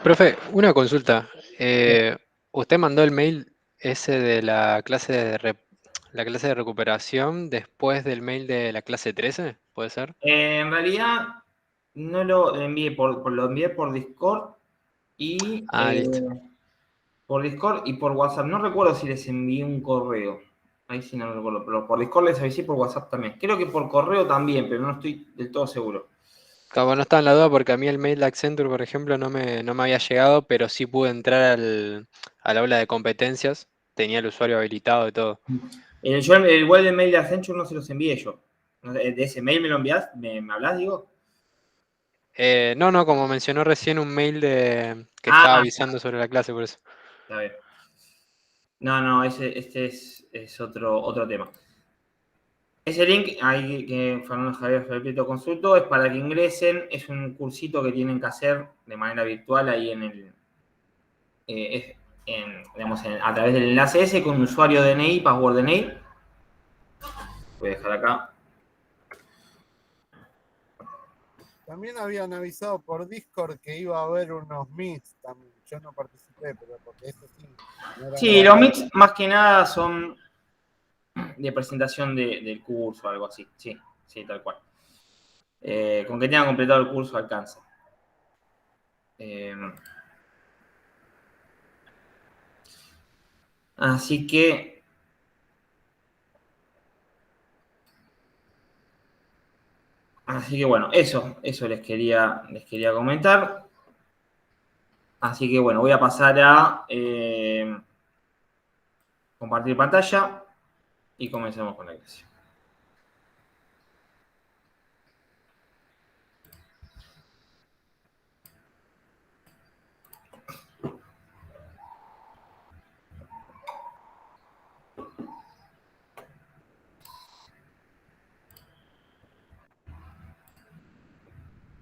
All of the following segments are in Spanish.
Profe, una consulta. ¿Usted mandó el mail ese de la clase de recuperación después del mail de la clase 13? ¿Puede ser? En realidad no lo envié lo envié Ah, listo. por Discord y por WhatsApp. No recuerdo si les envié un correo. Ahí sí no lo recuerdo, pero por Discord les avisé, por WhatsApp también. Creo que por correo también, pero no estoy del todo seguro. Como no estaba en la duda porque a mí el mail de Accenture, por ejemplo, no me había llegado, pero sí pude entrar al aula de competencias. Tenía el usuario habilitado y todo. El web de mail de Accenture no se los envié yo. ¿De ese mail me lo envías? ¿Me hablas, digo? No, como mencionó recién un mail que estaba Ah, avisando sobre la clase, por eso. a ver. No, este es otro tema. Ese link ahí que Fernando Javier Felipito consultó es para que ingresen, es un cursito que tienen que hacer de manera virtual ahí digamos, a través del enlace ese con usuario DNI, password DNI. Voy a dejar acá. También habían avisado por Discord que iba a haber unos meets también. Yo no participé, pero porque eso sí, no eran Sí, los grabados. meets más que nada son de presentación del curso, algo así. Sí, sí, tal cual. Con que tengan completado el curso alcanza. Eh, así que bueno, eso les quería comentar. Así que bueno, voy a pasar a compartir pantalla y comencemos con la clase.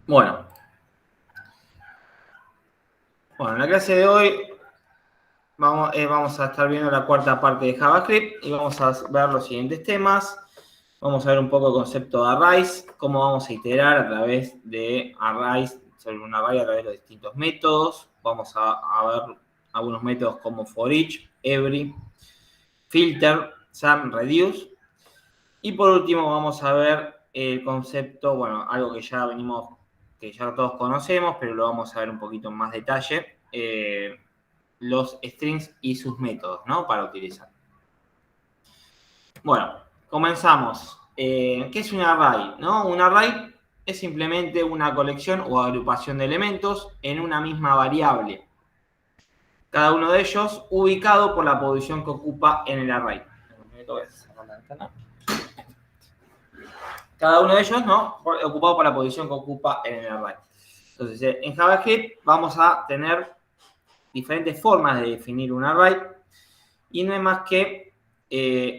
Bueno, en la clase de hoy vamos a estar viendo la cuarta parte de JavaScript y vamos a ver los siguientes temas. Vamos a ver un poco el concepto de arrays, cómo vamos a iterar a través de arrays sobre un array a través de los distintos métodos. Vamos a ver algunos métodos como for each, every, filter, sum, reduce. Y por último vamos a ver el concepto, bueno, algo que ya todos conocemos, pero lo vamos a ver un poquito en más detalle. Los strings y sus métodos, ¿no? Para utilizar. Bueno, comenzamos. ¿Qué es un array? ¿No? Un array es simplemente una colección o agrupación de elementos en una misma variable. Cada uno de ellos ubicado por la posición que ocupa en el array. Cada uno de ellos, ¿no? Ocupado por la posición que ocupa en el array. Entonces, en JavaScript vamos a tener diferentes formas de definir un array y no es más que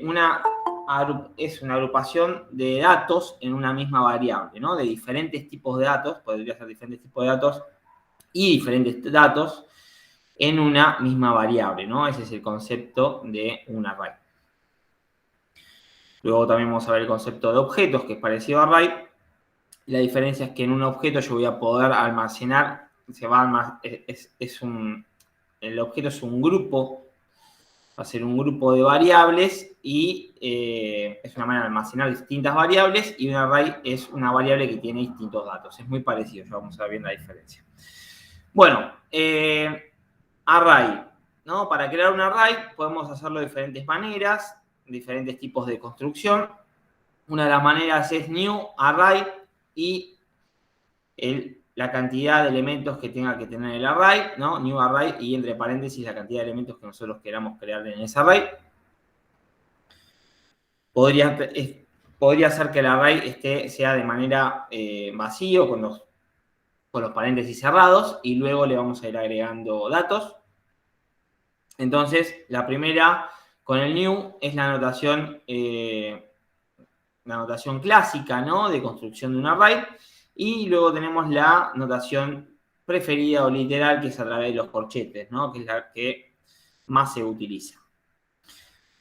una agrupación de datos en una misma variable, ¿no? De diferentes tipos de datos, podría ser diferentes tipos de datos y diferentes datos en una misma variable, ¿no? Ese es el concepto de un array. Luego también vamos a ver el concepto de objetos, que es parecido a array. La diferencia es que en un objeto yo voy a poder almacenar, el objeto es un grupo, va a ser un grupo de variables y es una manera de almacenar distintas variables, y un array es una variable que tiene distintos datos. Es muy parecido, ya vamos a ver bien la diferencia. Bueno, array, ¿no? Para crear un array podemos hacerlo de diferentes maneras, diferentes tipos de construcción. Una de las maneras es new array y la cantidad de elementos que tenga que tener el array, ¿no? New array y entre paréntesis la cantidad de elementos que nosotros queramos crear en ese array. Podría ser que el array sea de manera vacío, con los paréntesis cerrados, y luego le vamos a ir agregando datos. Entonces, la primera con el new es la notación clásica, ¿no? De construcción de un array. Y luego tenemos la notación preferida o literal, que es a través de los corchetes, ¿no? Que es la que más se utiliza.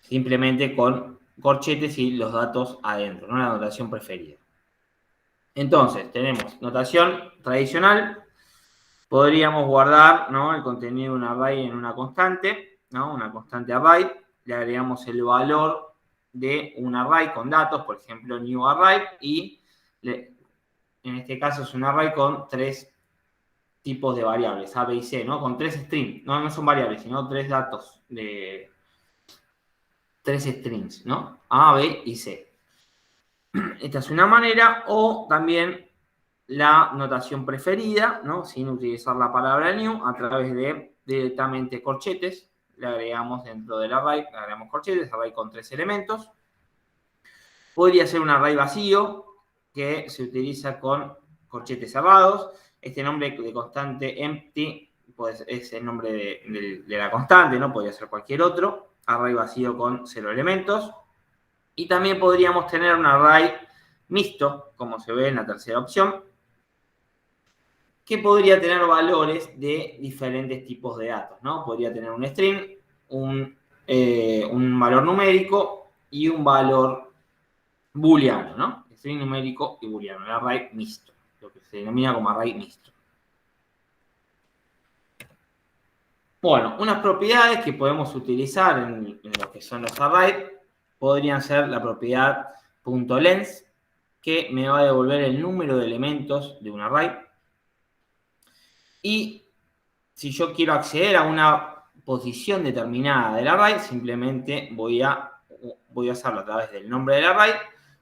Simplemente con corchetes y los datos adentro, ¿no? La notación preferida. Entonces, tenemos notación tradicional, Podríamos guardar, ¿no?, el contenido de un array en una constante, ¿no?, una constante array. Le agregamos el valor de un array con datos, por ejemplo, new array, y en este caso es un array con 3 tipos de variables, A, B y C, ¿no? Con 3 strings. No son variables, sino 3 datos de 3 strings, ¿no? A, B y C. Esta es una manera, o también la notación preferida, ¿no?, sin utilizar la palabra new, a través de directamente corchetes. Le agregamos dentro del array, le agregamos corchetes, array con 3 elementos. Podría ser un array vacío que se utiliza con corchetes cerrados. Este nombre de constante empty pues, es el nombre de la constante, ¿no? Podría ser cualquier otro. Array vacío con 0 elementos. Y también podríamos tener un array mixto, como se ve en la tercera opción, que podría tener valores de diferentes tipos de datos, ¿no? Podría tener un string, un valor numérico y un valor booleano, ¿no? String numérico y booleano, el array mixto, lo que se denomina como array mixto. Bueno, unas propiedades que podemos utilizar en lo que son los arrays podrían ser la propiedad .length, que me va a devolver el número de elementos de un array. Y si yo quiero acceder a una posición determinada del array, simplemente voy a hacerlo a través del nombre del array,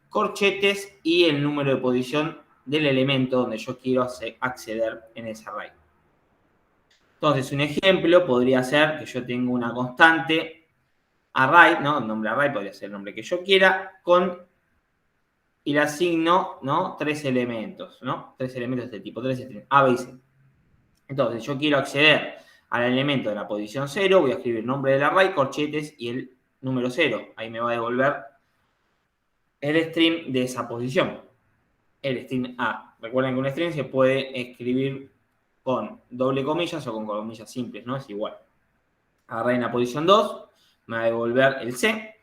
corchetes y el número de posición del elemento donde yo quiero acceder en ese array. Entonces, un ejemplo podría ser que yo tengo una constante array, ¿no? El nombre array podría ser el nombre que yo quiera, y le asigno, ¿no?, 3 elementos, ¿no? 3 elementos de este tipo, 3 strings, A, B y C. Entonces, yo quiero acceder al elemento de la posición 0, voy a escribir el nombre del array, corchetes y el número 0. Ahí me va a devolver el string de esa posición, el string A. Recuerden que un string se puede escribir con doble comillas o con comillas simples, ¿no? Es igual. Array en la posición 2, me va a devolver el C.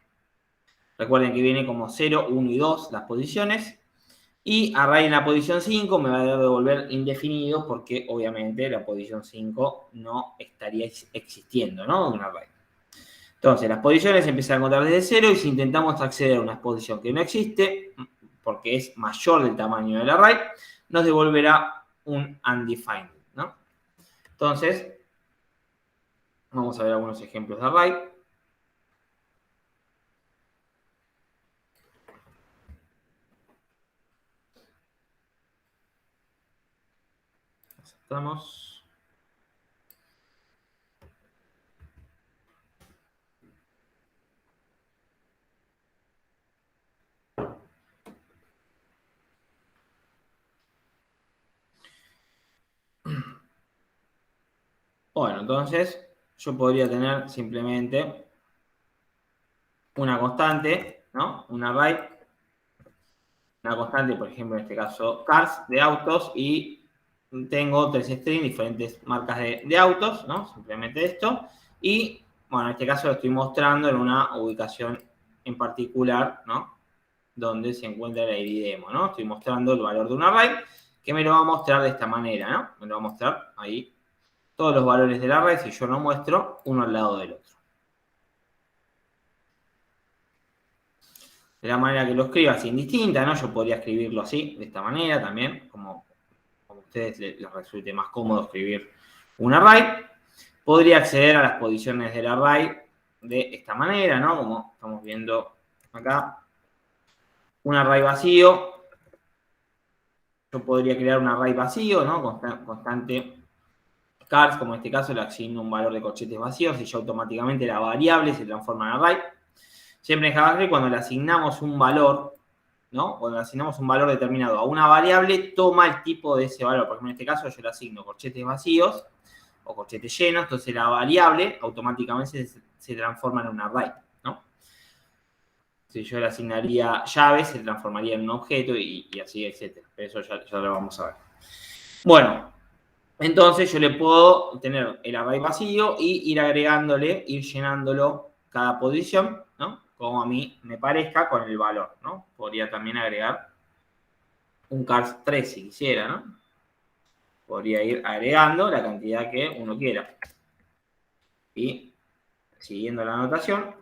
Recuerden que viene como 0, 1 y 2 las posiciones. Y array en la posición 5 me va a devolver indefinido porque obviamente la posición 5 no estaría existiendo, ¿no?, un array. Entonces, las posiciones se empiezan a contar desde 0 y si intentamos acceder a una posición que no existe, porque es mayor del tamaño del array, nos devolverá un undefined, ¿no? Entonces, vamos a ver algunos ejemplos de array. Aceptamos. Bueno, entonces yo podría tener simplemente una constante, ¿no?, un array, una constante, por ejemplo, en este caso, cars, de autos, y tengo 3 strings, diferentes marcas de autos, ¿no? Simplemente esto. Y, bueno, en este caso lo estoy mostrando en una ubicación en particular, ¿no?, donde se encuentra la ID demo, ¿no? Estoy mostrando el valor de un array que me lo va a mostrar de esta manera, ¿no? Me lo va a mostrar ahí todos los valores del array, si yo lo muestro, uno al lado del otro. De la manera que lo escriba es indistinta, ¿no? Yo podría escribirlo así, de esta manera también, como a ustedes les resulte más cómodo escribir un array. Podría acceder a las posiciones del array de esta manera, ¿no? Como estamos viendo acá. Un array vacío. Yo podría crear un array vacío, ¿no? Constante cars, como en este caso le asigno un valor de corchetes vacíos y ya automáticamente la variable se transforma en array. Siempre en JavaScript, cuando le asignamos un valor, ¿no?, cuando le asignamos un valor determinado a una variable, toma el tipo de ese valor. Por ejemplo, en este caso yo le asigno corchetes vacíos o corchetes llenos, entonces la variable automáticamente se transforma en un array, ¿no? Si yo le asignaría llaves, se transformaría en un objeto y así, etc. Pero eso ya lo vamos a ver. Bueno, entonces yo le puedo tener el array vacío y ir agregándole, ir llenándolo cada posición, ¿no?, como a mí me parezca con el valor, ¿no? Podría también agregar un cars 3 si quisiera, ¿no? podría ir agregando la cantidad que uno quiera. Y siguiendo la anotación,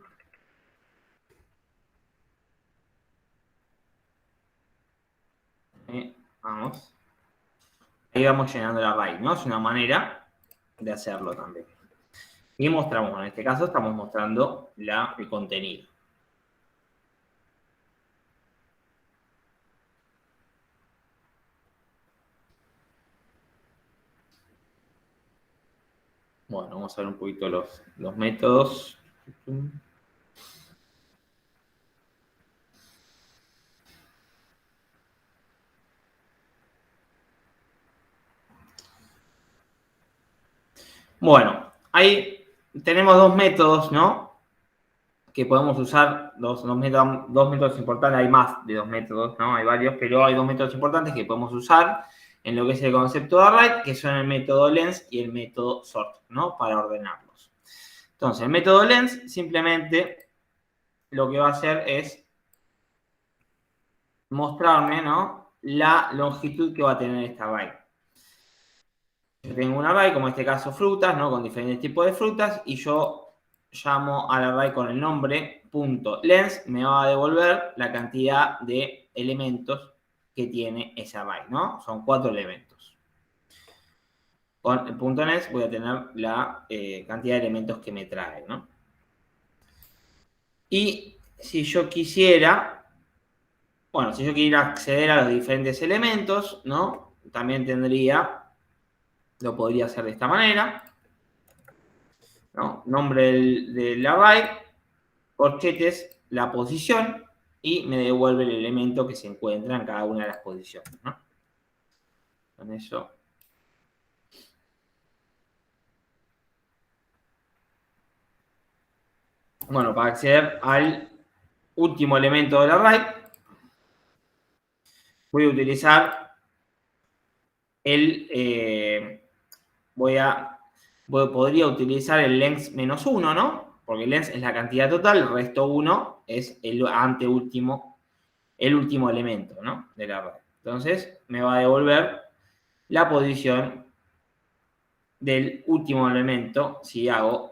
vamos. Ahí vamos llenando el array, ¿no? Es una manera de hacerlo también. Y mostramos, en este caso estamos mostrando el contenido. Bueno, vamos a ver un poquito los métodos. Bueno, ahí tenemos dos métodos, ¿no? Que podemos usar, dos métodos importantes, hay más de dos métodos, ¿no? Hay varios, pero hay dos métodos importantes que podemos usar en lo que es el concepto de array, que son el método lens y el método sort, ¿no? Para ordenarlos. Entonces, el método lens simplemente lo que va a hacer es mostrarme, ¿no? La longitud que va a tener este array. Yo tengo un array, como en este caso frutas, ¿no? Con diferentes tipos de frutas, y yo llamo al array con el nombre .lens, me va a devolver la cantidad de elementos que tiene ese array, ¿no? Son 4 elementos. Con el .lens voy a tener la cantidad de elementos que me trae, ¿no? Y si yo quisiera, bueno, si yo quisiera acceder a los diferentes elementos, ¿no? También lo podría hacer de esta manera, ¿no? Nombre del array, corchetes, la posición, y me devuelve el elemento que se encuentra en cada una de las posiciones, ¿no? Con eso. Bueno, para acceder al último elemento del array, voy a utilizar podría utilizar el length menos 1, ¿no? Porque el length es la cantidad total, el resto 1 es el último elemento, ¿no? Del array. Entonces, me va a devolver la posición del último elemento si hago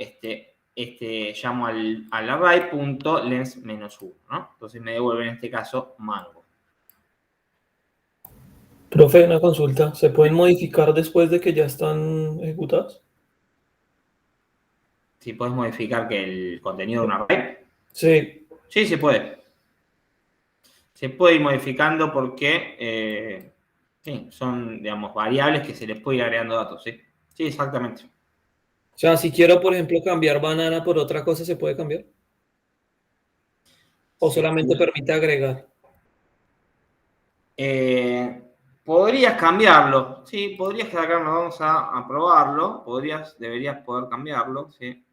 llamo al array punto length menos 1, ¿no? Entonces me devuelve en este caso mango. Profe, una consulta. ¿Se pueden modificar después de que ya están ejecutados? Si puedes modificar que el contenido de un array. Sí. Sí, se puede. Se puede ir modificando porque sí, son, digamos, variables que se les puede ir agregando datos, ¿sí? Sí, exactamente. O sea, si quiero, por ejemplo, cambiar banana por otra cosa, ¿se puede cambiar? ¿O Sí. solamente permite agregar? Podrías cambiarlo, sí, podrías sacarlo, vamos a probarlo, deberías poder cambiarlo, sí.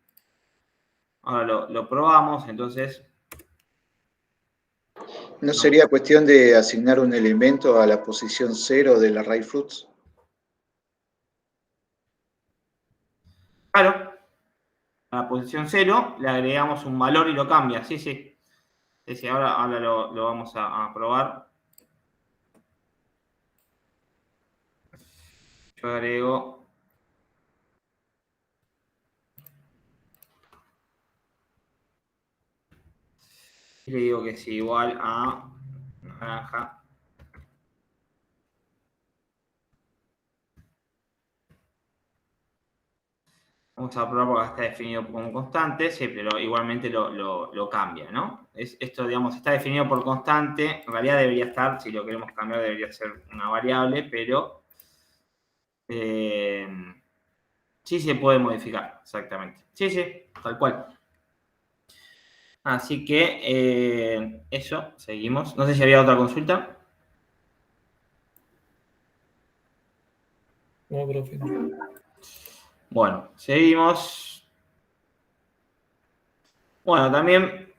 Ahora lo probamos, entonces. ¿No sería cuestión de asignar un elemento a la posición 0 del array fruits? Claro, a la posición 0 le agregamos un valor y lo cambia, sí, sí. Sí, ahora lo vamos a probar. Yo agrego. Y le digo que es igual a naranja. Vamos a probar porque acá está definido como constante, sí, pero igualmente lo cambia, ¿no? Esto, digamos, está definido por constante. En realidad debería estar, si lo queremos cambiar, debería ser una variable, pero sí se puede modificar, exactamente. Sí, sí, tal cual. Así que eso, seguimos. No sé si había otra consulta. No, profe. Bueno, seguimos. Bueno, también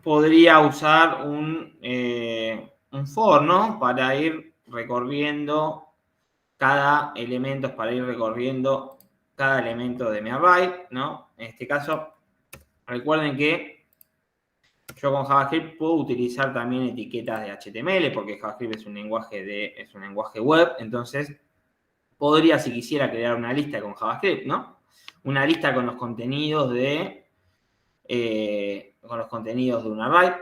podría usar un for, ¿no? Para ir recorriendo cada elemento, para ir recorriendo cada elemento de mi array, ¿no? En este caso, recuerden que yo con JavaScript puedo utilizar también etiquetas de HTML, porque JavaScript es un lenguaje web, entonces podría, si quisiera, crear una lista con JavaScript, ¿no? Una lista con los contenidos de un array.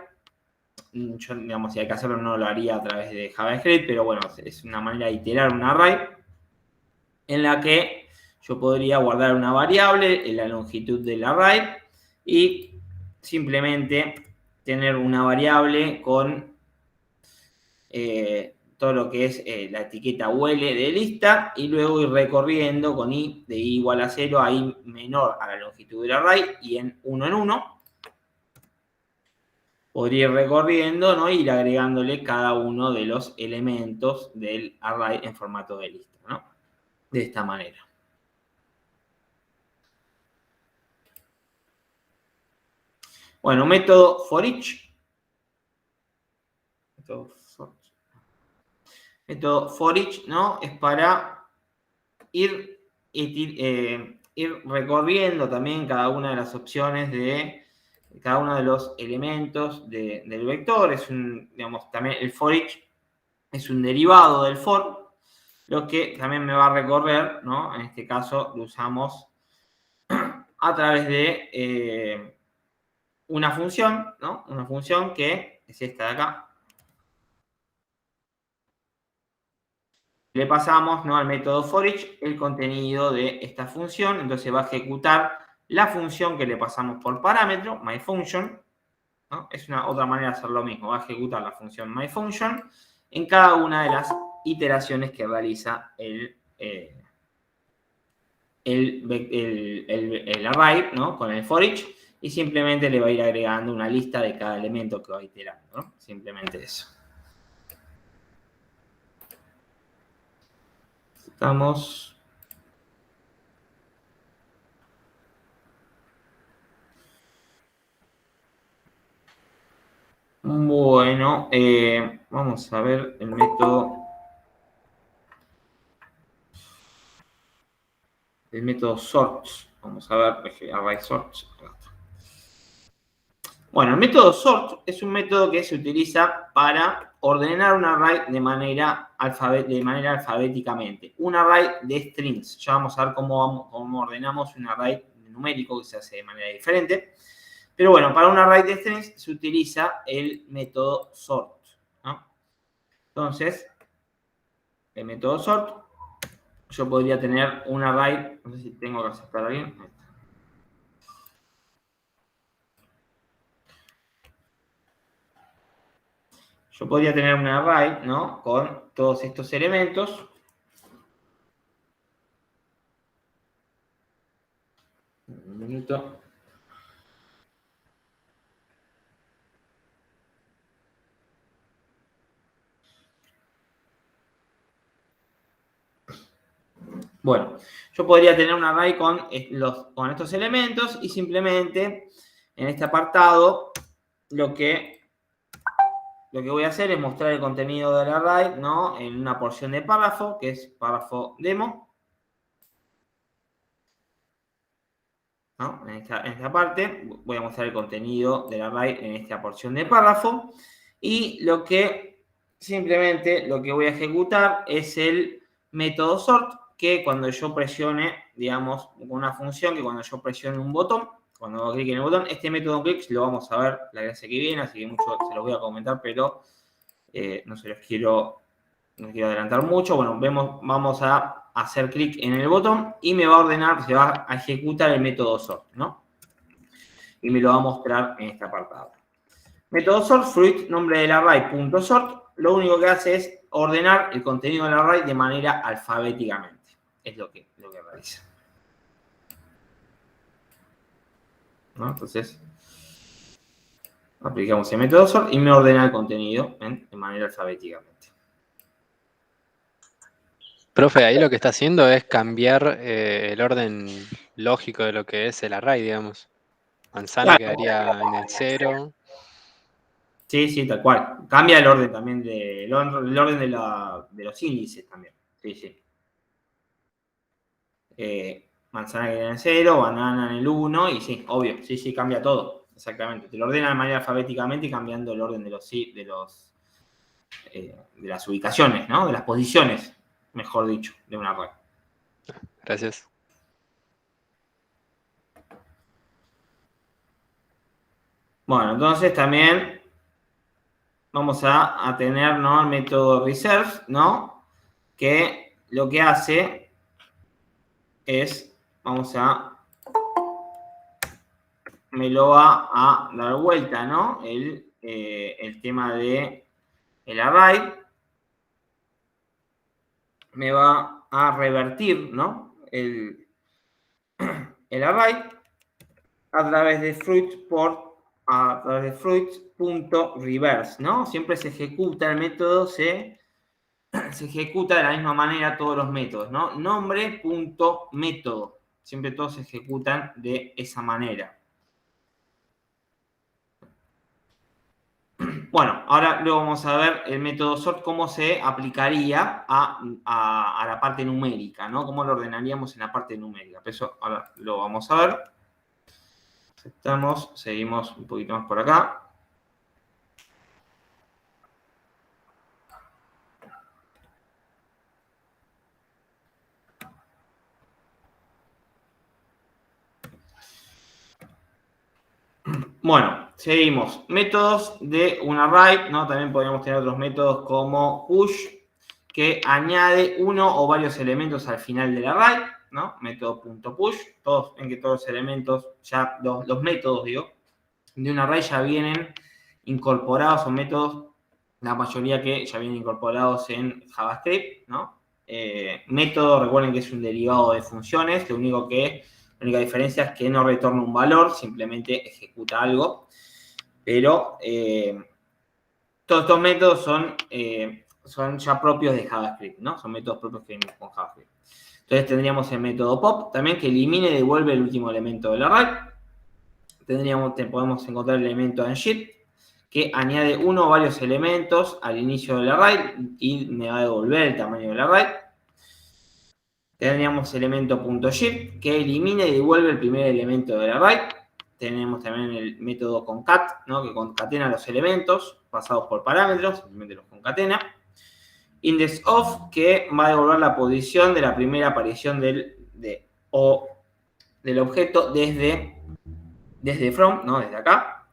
Yo, digamos, si hay que hacerlo, no lo haría a través de JavaScript, pero bueno, es una manera de iterar un array en la que yo podría guardar una variable en la longitud del array y simplemente tener una variable con todo lo que es la etiqueta UL de lista y luego ir recorriendo con i de i igual a 0 a i menor a la longitud del array y en 1 en 1. Podría ir recorriendo, ¿no? Ir agregándole cada uno de los elementos del array en formato de lista, ¿no? De esta manera. Bueno, método for each. Método for each, ¿no? Es para ir recorriendo también cada una de las opciones de cada uno de los elementos del vector. Es un, digamos, también el for each es un derivado del for, lo que también me va a recorrer, ¿no? En este caso lo usamos a través de una función, ¿no? Una función que es esta de acá. Le pasamos, ¿no?, al método for each el contenido de esta función, entonces va a ejecutar la función que le pasamos por parámetro, myFunction, ¿no? Es una otra manera de hacer lo mismo, va a ejecutar la función myFunction en cada una de las iteraciones que realiza el array, ¿no?, con el for each, y simplemente le va a ir agregando una lista de cada elemento que va iterando, ¿no? Simplemente eso. Estamos. Bueno, vamos a ver el método. El método sort. Vamos a ver array sort. Bueno, el método sort es un método que se utiliza para ordenar un array de manera alfabéticamente. Un array de strings. Ya vamos a ver cómo ordenamos un array numérico que se hace de manera diferente. Pero bueno, para un array de strings se utiliza el método sort, ¿no? Entonces, el método sort, yo podría tener un array, no sé si tengo que aceptar bien. Yo podría tener un array, ¿no?, con todos estos elementos. Un minuto. Bueno, yo podría tener un array con estos elementos y simplemente en este apartado lo que voy a hacer es mostrar el contenido del array, ¿no?, en una porción de párrafo, que es párrafo demo, ¿no? En esta parte voy a mostrar el contenido del array en esta porción de párrafo y simplemente lo que voy a ejecutar es el método sort, que cuando yo presione, digamos, una función que cuando yo presione un botón, cuando hago clic en el botón, este método click lo vamos a ver la clase que viene, así que mucho se los voy a comentar, pero no se los quiero adelantar mucho. Bueno, vamos a hacer clic en el botón y me va a ordenar, se va a ejecutar el método sort, ¿no? Y me lo va a mostrar en este apartado. Método sort, fruit, nombre del array, punto sort, lo único que hace es ordenar el contenido del array de manera alfabéticamente. Es lo que realiza, ¿no? Entonces, aplicamos el método sort y me ordena el contenido de manera alfabéticamente. Profe, ahí lo que está haciendo es cambiar el orden lógico de lo que es el array, digamos. Manzana quedaría en el 0. Sí, tal cual. Cambia el orden también, el orden de los índices también. Sí. Manzana queda en el 0, banana en el 1, y sí, obvio, sí, cambia todo. Exactamente. Te lo ordena de manera alfabéticamente y cambiando el orden de las ubicaciones, ¿no? De las posiciones, mejor dicho, de un array. Gracias. Bueno, entonces también vamos a tener, ¿no?, el método reserve, ¿no?, que lo que hace es, me lo va a dar vuelta, ¿no?, el tema de el array, me va a revertir, ¿no?, el array a través de fruit.reverse, ¿no? Siempre se ejecuta el método, se ejecuta de la misma manera todos los métodos, ¿no? Nombre.método. Siempre todos se ejecutan de esa manera. Bueno, ahora luego vamos a ver el método sort, cómo se aplicaría a la parte numérica, ¿no? Cómo lo ordenaríamos en la parte numérica. Eso ahora lo vamos a ver. Aceptamos, seguimos un poquito más por acá. Bueno, seguimos. Métodos de un array, ¿no? También podríamos tener otros métodos como push, que añade uno o varios elementos al final del array, ¿no? Método.push. Todos ven que todos los elementos, ya los métodos, digo, de un array ya vienen incorporados, son métodos, la mayoría que ya vienen incorporados en JavaScript, ¿no? Método, recuerden que es un derivado de funciones, la única diferencia es que no retorna un valor, simplemente ejecuta algo. Pero todos estos métodos son ya propios de JavaScript, ¿no? Son métodos propios que vienen con JavaScript. Entonces tendríamos el método pop, también, que elimina y devuelve el último elemento del array. Podemos encontrar el elemento unShift, que añade uno o varios elementos al inicio del array y me va a devolver el tamaño del array. Tendríamos el elemento .shift, que elimina y devuelve el primer elemento del array. Tenemos también el método concat, ¿no?, que concatena los elementos pasados por parámetros, simplemente los concatena. Index_of, que va a devolver la posición de la primera aparición del objeto desde from, ¿no?, desde acá.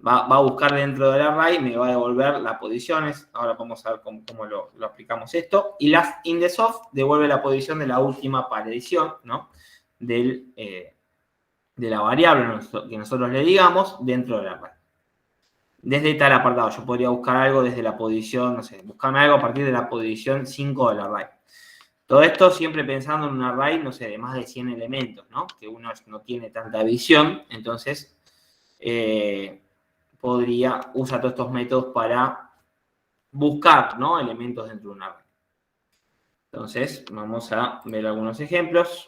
Va a buscar dentro del array, me va a devolver las posiciones. Ahora vamos a ver cómo lo aplicamos esto. Y las index_of devuelve la posición de la última aparición, ¿no?, de la variable que nosotros le digamos dentro del array. Desde tal apartado, yo podría buscar algo desde la posición, no sé, buscarme algo a partir de la posición 5 del array. Todo esto siempre pensando en un array, no sé, de más de 100 elementos, ¿no?, que uno no tiene tanta visión, entonces podría usar todos estos métodos para buscar, ¿no?, elementos dentro de un array. Entonces, vamos a ver algunos ejemplos.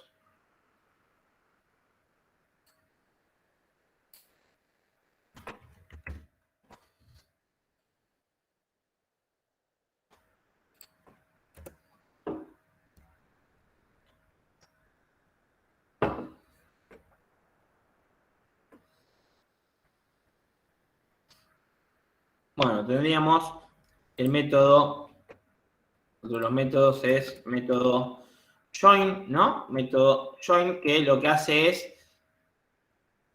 Bueno, tendríamos el método, otro de los métodos es método join, ¿no? Método join, que lo que hace es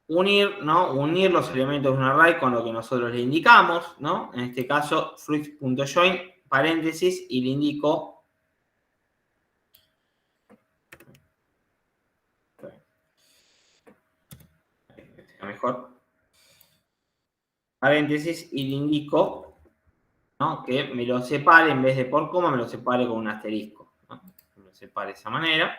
unir, ¿no?, unir los elementos de un array con lo que nosotros le indicamos, ¿no? En este caso, fruit.join, paréntesis, y le indico mejor, paréntesis, y le indico, ¿no?, que me lo separe, en vez de por coma, me lo separe con un asterisco, ¿no? Me lo separe de esa manera.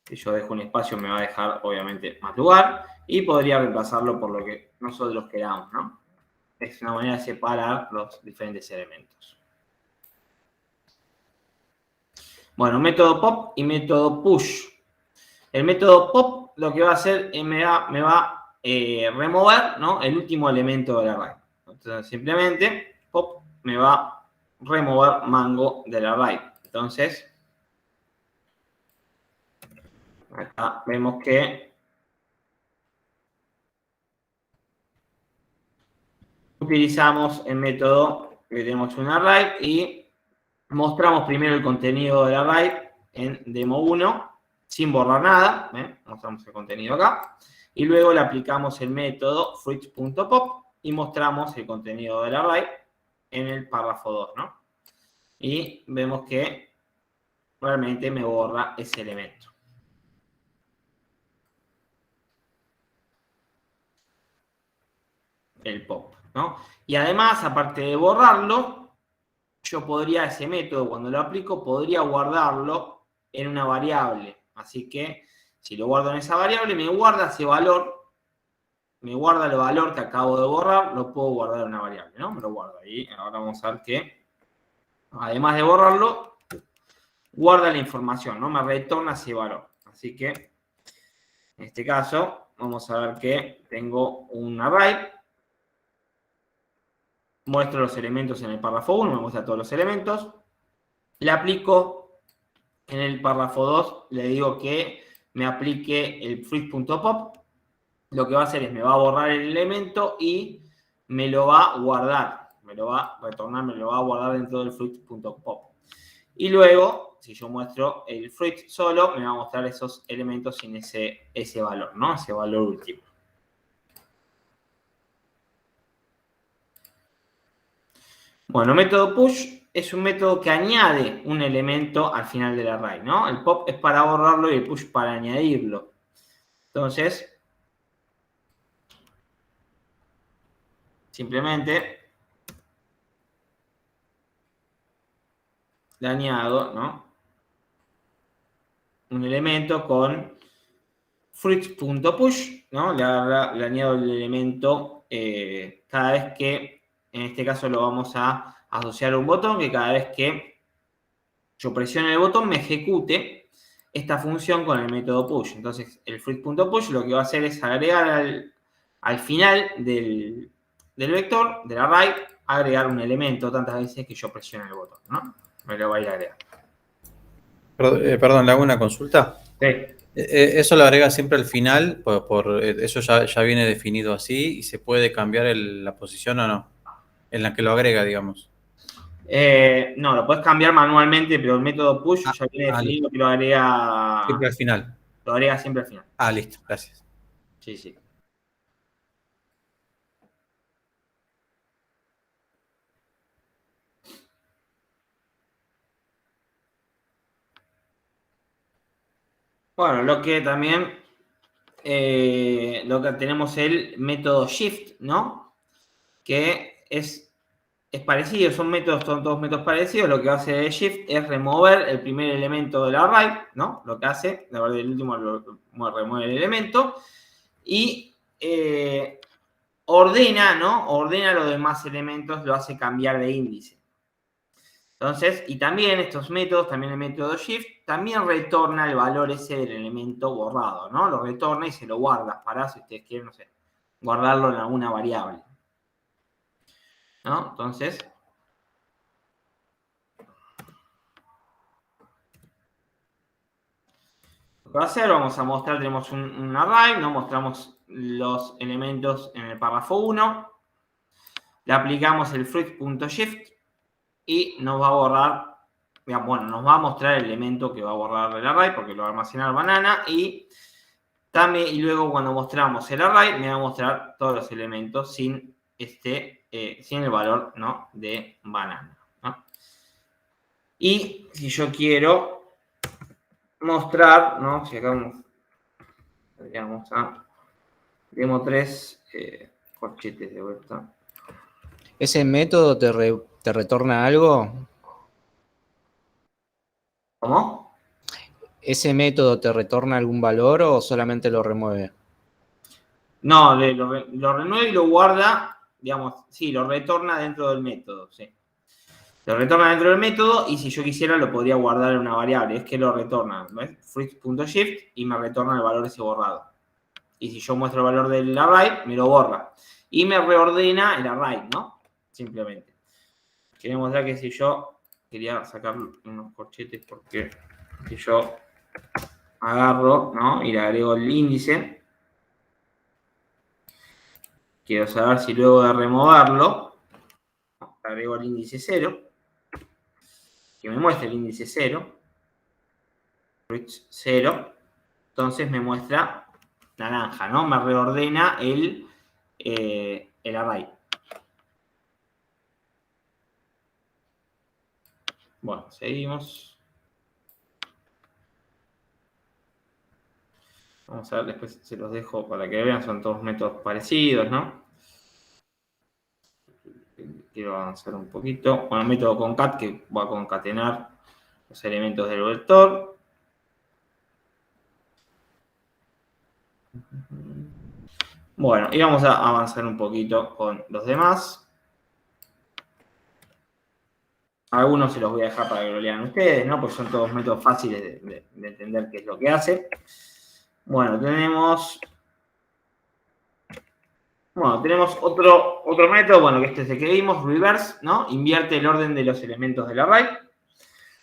Si yo dejo un espacio, me va a dejar, obviamente, más lugar, y podría reemplazarlo por lo que nosotros queramos, ¿no? Es una manera de separar los diferentes elementos. Bueno, método pop y método push. El método pop lo que va a hacer es me va a remover, ¿no?, el último elemento del array. Entonces, simplemente, pop me va a remover mango del array. Entonces, acá vemos que utilizamos el método que tenemos un array y mostramos primero el contenido del array en demo 1 sin borrar nada. Mostramos el contenido acá. Y luego le aplicamos el método fruits.pop y mostramos el contenido del array en el párrafo 2, ¿no? Y vemos que realmente me borra ese elemento. El pop, ¿no? Y además, aparte de borrarlo, yo podría, ese método, cuando lo aplico, podría guardarlo en una variable. Así que, si lo guardo en esa variable, me guarda ese valor, me guarda el valor que acabo de borrar, lo puedo guardar en una variable, ¿no? Me lo guardo ahí. Ahora vamos a ver que, además de borrarlo, guarda la información, ¿no? Me retorna ese valor. Así que, en este caso, vamos a ver que tengo un array. Muestro los elementos en el párrafo 1, me muestra todos los elementos. Le aplico en el párrafo 2, le digo que me aplique el fruits.pop. Lo que va a hacer es me va a borrar el elemento y me lo va a guardar. Me lo va a retornar, me lo va a guardar dentro del fruits.pop. Y luego, si yo muestro el fruit solo, me va a mostrar esos elementos sin ese valor, ¿no? Ese valor último. Bueno, método push es un método que añade un elemento al final del array, ¿no? El pop es para borrarlo y el push para añadirlo. Entonces, simplemente le añado, ¿no? Un elemento con fruits.push, ¿no? Le añado el elemento cada vez que, en este caso lo vamos a asociar a un botón, que cada vez que yo presione el botón me ejecute esta función con el método push. Entonces, el fruits.push lo que va a hacer es agregar al final del vector, del array, agregar un elemento tantas veces que yo presione el botón, ¿no? Me lo va a ir a agregar. Perdón, le hago una consulta. Sí. Eso lo agrega siempre al final, eso ya viene definido así y se puede cambiar la posición o no, en la que lo agrega, digamos. No, lo puedes cambiar manualmente, pero el método push ya viene definido que lo agrega siempre al final. Lo agrega siempre al final. Ah, listo, gracias. Sí, sí. Bueno, lo que también tenemos el método shift, ¿no? Que es parecido, son todos métodos parecidos. Lo que hace el shift es remover el primer elemento del array, ¿no? Lo que hace, la verdad, el último remueve el elemento y ordena, ¿no? Ordena los demás elementos, lo hace cambiar de índice. Entonces, y también estos métodos, también el método shift, también retorna el valor ese del elemento borrado, ¿no? Lo retorna y se lo guarda para, si ustedes quieren, no sé, guardarlo en alguna variable. ¿No? Entonces, lo que va a hacer, vamos a mostrar, tenemos un array, ¿no? Mostramos los elementos en el párrafo 1, le aplicamos el fruits.shift y nos va a borrar, bueno, nos va a mostrar el elemento que va a borrar el array porque lo va a almacenar banana y luego cuando mostramos el array me va a mostrar todos los elementos sin el valor, ¿no? De banana, ¿no? Y si yo quiero mostrar, ¿no? Si acá vamos a demo 3 corchetes de vuelta. ¿Ese método te retorna algo? ¿Cómo? ¿Ese método te retorna algún valor o solamente lo remueve? No, lo renueva y lo guarda, digamos, sí, lo retorna dentro del método, sí. Lo retorna dentro del método y si yo quisiera lo podría guardar en una variable. Es que lo retorna, ¿ves? Fruits.shift y me retorna el valor ese borrado. Y si yo muestro el valor del array, me lo borra. Y me reordena el array, ¿no? Simplemente. Quería mostrar que si yo quería sacar unos corchetes porque si yo agarro, ¿no? Y le agrego el índice. Quiero saber si luego de removerlo, agrego el índice 0. Que me muestre el índice 0. 0. entonces me muestra naranja, ¿no? Me reordena el array. Bueno, seguimos. Vamos a ver, después se los dejo para que vean, son todos métodos parecidos, ¿no? Quiero avanzar un poquito. Bueno, método concat que va a concatenar los elementos del vector. Bueno, y vamos a avanzar un poquito con los demás. Algunos se los voy a dejar para que lo lean ustedes, ¿no? Porque son todos métodos fáciles de entender qué es lo que hace. Bueno, tenemos otro método, bueno, que este es el que vimos, reverse, ¿no? Invierte el orden de los elementos del array.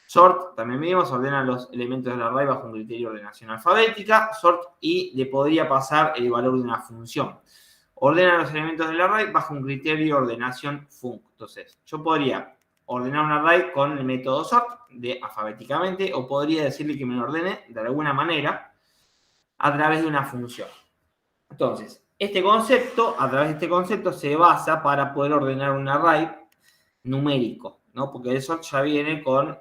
Sort, también vimos, ordena los elementos del array bajo un criterio de ordenación alfabética. Sort, y le podría pasar el valor de una función. Ordena los elementos del array bajo un criterio de ordenación func. Entonces, yo podría ordenar un array con el método sort, alfabéticamente, o podría decirle que me lo ordene de alguna manera a través de una función. Entonces, a través de este concepto se basa para poder ordenar un array numérico, ¿no? Porque el sort ya viene con, lo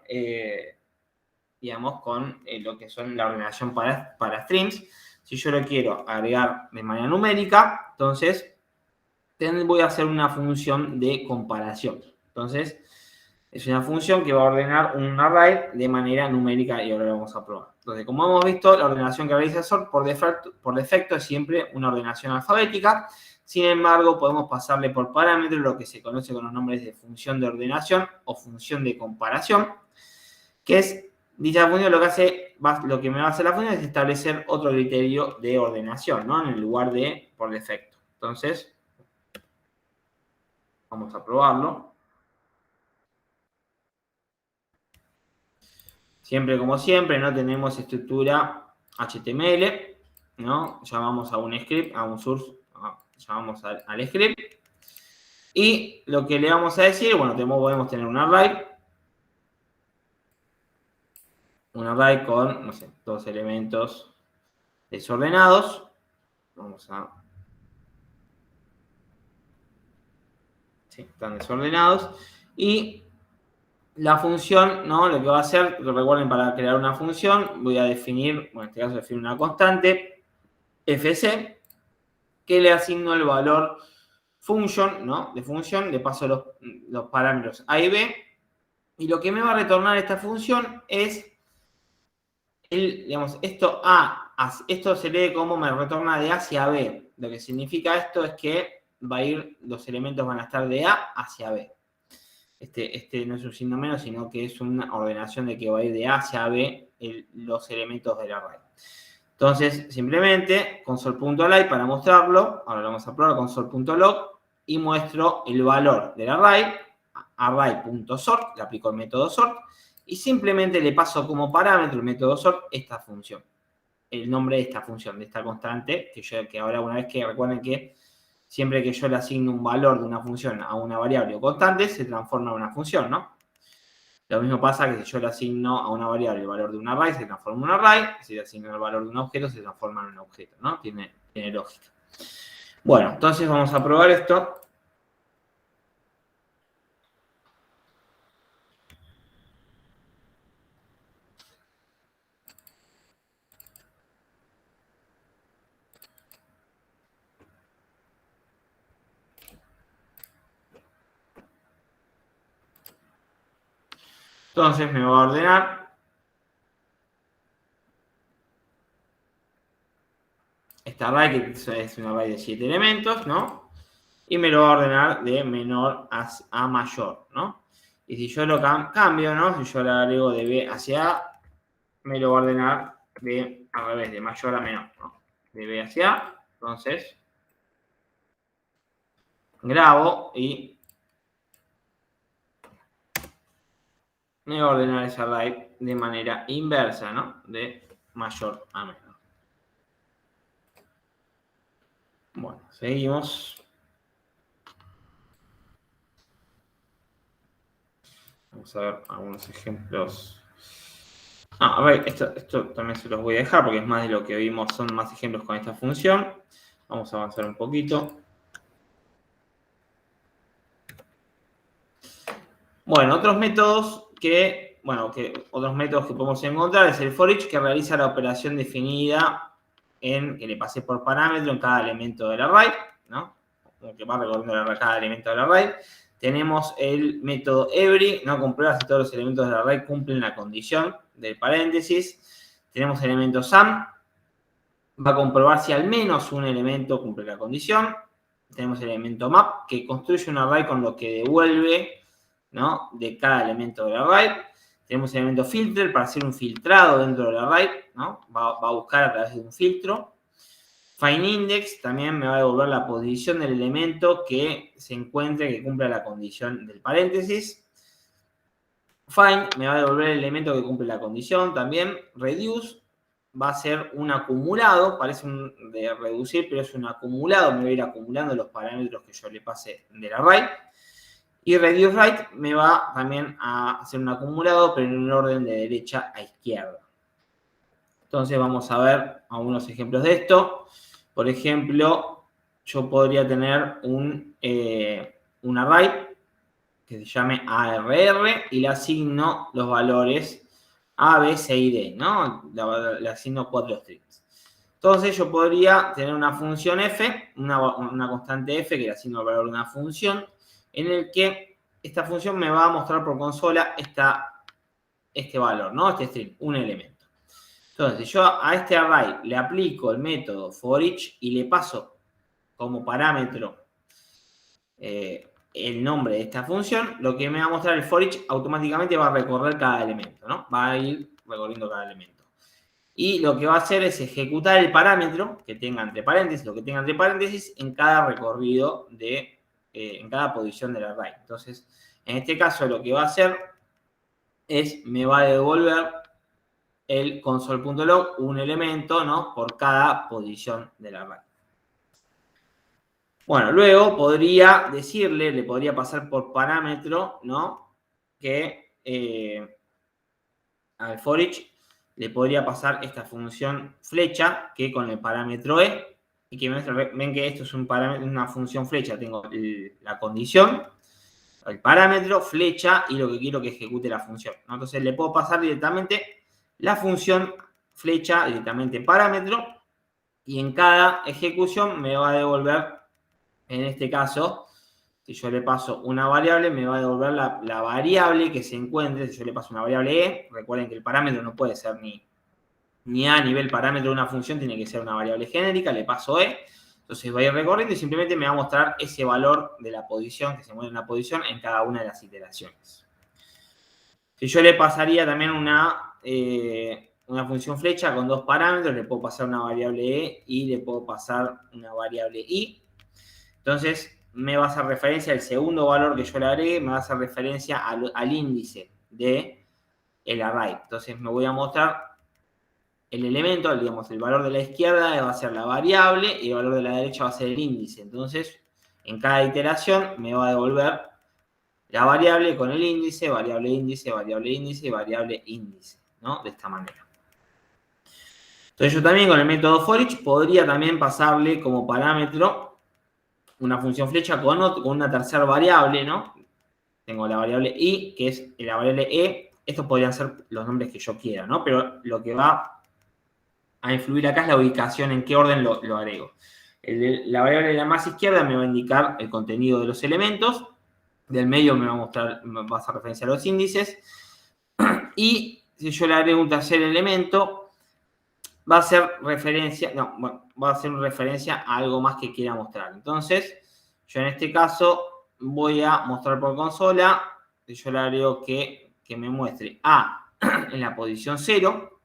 que son la ordenación para strings. Si yo lo quiero agregar de manera numérica, entonces voy a hacer una función de comparación. Entonces, es una función que va a ordenar un array de manera numérica y ahora lo vamos a probar. Entonces, como hemos visto, la ordenación que realiza sort por defecto es siempre una ordenación alfabética. Sin embargo, podemos pasarle por parámetros lo que se conoce con los nombres de función de ordenación o función de comparación, que es dicha función lo que me va a hacer la función es establecer otro criterio de ordenación, ¿no? En el lugar de por defecto. Entonces, vamos a probarlo. Siempre como siempre, no tenemos estructura HTML, ¿no? Llamamos a un script, a un source, llamamos al script. Y lo que le vamos a decir, bueno, podemos tener un array con, no sé, dos elementos desordenados. Sí, están desordenados. Y la función, ¿no? Lo que va a hacer, recuerden, para crear una función, voy a definir, bueno, en este caso defino una constante, fc, que le asigno el valor function, ¿no? De función, le paso los parámetros a y b, y lo que me va a retornar esta función es, esto se lee como me retorna de A hacia B. Lo que significa esto es que los elementos van a estar de A hacia B. Este no es un signo menos, sino que es una ordenación de que va a ir de A hacia B los elementos del array. Entonces, simplemente, console.log para mostrarlo, ahora lo vamos a probar, console.log, y muestro el valor del array.sort, le aplico el método sort, y simplemente le paso como parámetro el método sort esta función, el nombre de esta función, de esta constante, que ahora una vez que recuerden que siempre que yo le asigno un valor de una función a una variable o constante, se transforma en una función, ¿no? Lo mismo pasa que si yo le asigno a una variable el valor de un array, se transforma en un array. Si le asigno el valor de un objeto, se transforma en un objeto, ¿no? Tiene lógica. Bueno, entonces vamos a probar esto. Entonces me va a ordenar este array, que es un array de 7 elementos, ¿no? Y me lo va a ordenar de menor a mayor, ¿no? Y si yo lo cambio, ¿no? Si yo le agrego de B hacia A, me lo va a ordenar al revés, de mayor a menor, ¿no? De B hacia A. Entonces, grabo y me va a ordenar ese array de manera inversa, ¿no? De mayor a menor. Bueno, seguimos. Vamos a ver algunos ejemplos A ver, esto también se los voy a dejar porque es más de lo que vimos, son más ejemplos con esta función. Vamos a avanzar un poquito. Bueno, otros métodos que podemos encontrar es el for each, que realiza la operación definida que le pasé por parámetro en cada elemento del array, ¿no? Como que va recorriendo cada elemento del array. Tenemos el método every, ¿no? Comprueba si todos los elementos del array cumplen la condición del paréntesis. Tenemos el elemento sum, va a comprobar si al menos un elemento cumple la condición. Tenemos el elemento map, que construye un array con lo que devuelve, ¿no? De cada elemento del array. Tenemos el elemento filter para hacer un filtrado dentro del array, ¿no? Va a buscar a través de un filtro. FindIndex también me va a devolver la posición del elemento que se encuentre que cumpla la condición del paréntesis. Find me va a devolver el elemento que cumple la condición también. Reduce va a ser un acumulado, parece de reducir, pero es un acumulado, me va a ir acumulando los parámetros que yo le pase del array. Y reduce_write me va también a hacer un acumulado, pero en un orden de derecha a izquierda. Entonces vamos a ver algunos ejemplos de esto. Por ejemplo, yo podría tener un array que se llame ARR y le asigno los valores A, B, C y D, ¿no? Le asigno 4 strings. Entonces yo podría tener una función f, una constante f que le asigno el valor de una función, en el que esta función me va a mostrar por consola este valor, ¿no? Este string, un elemento. Entonces, si yo a este array le aplico el método for each y le paso como parámetro el nombre de esta función, lo que me va a mostrar el for each automáticamente va a recorrer cada elemento, ¿no? Va a ir recorriendo cada elemento. Y lo que va a hacer es ejecutar el parámetro que tenga entre paréntesis, lo que tenga entre paréntesis, en cada recorrido en cada posición del array. Entonces, en este caso lo que va a hacer es, me va a devolver el console.log un elemento, ¿no? Por cada posición del array. Bueno, luego podría decirle, le podría pasar por parámetro, ¿no? Que al for each le podría pasar esta función flecha, que con el parámetro e, y que ven que esto es una función flecha. Tengo la condición, el parámetro, flecha y lo que quiero que ejecute la función, ¿no? Entonces le puedo pasar directamente la función flecha, directamente parámetro, y en cada ejecución me va a devolver, en este caso, si yo le paso una variable, me va a devolver la variable que se encuentre. Si yo le paso una variable e, recuerden que el parámetro no puede ser ni a nivel parámetro de una función, tiene que ser una variable genérica, le paso e, entonces va a ir recorriendo y simplemente me va a mostrar ese valor de la posición, que se mueve en la posición en cada una de las iteraciones. Si yo le pasaría también una función flecha con dos parámetros, le puedo pasar una variable e y le puedo pasar una variable i. Entonces me va a hacer referencia al segundo valor que yo le agregue, me va a hacer referencia al índice del array. Entonces me voy a mostrar el elemento, digamos, el valor de la izquierda va a ser la variable y el valor de la derecha va a ser el índice. Entonces, en cada iteración me va a devolver la variable con el índice, variable índice, variable índice, variable índice, ¿no? De esta manera. Entonces yo también con el método for each podría también pasarle como parámetro una función flecha con una tercera variable, ¿no? Tengo la variable i, que es la variable e. Estos podrían ser los nombres que yo quiera, ¿no? Pero lo que va a influir acá es la ubicación, en qué orden lo agrego. La variable de la más izquierda me va a indicar el contenido de los elementos. Del medio me va a hacer referencia a los índices. Y si yo le agrego un tercer elemento, va a hacer referencia, a algo más que quiera mostrar. Entonces, yo en este caso voy a mostrar por consola, si yo le agrego que me muestre A en la posición 0,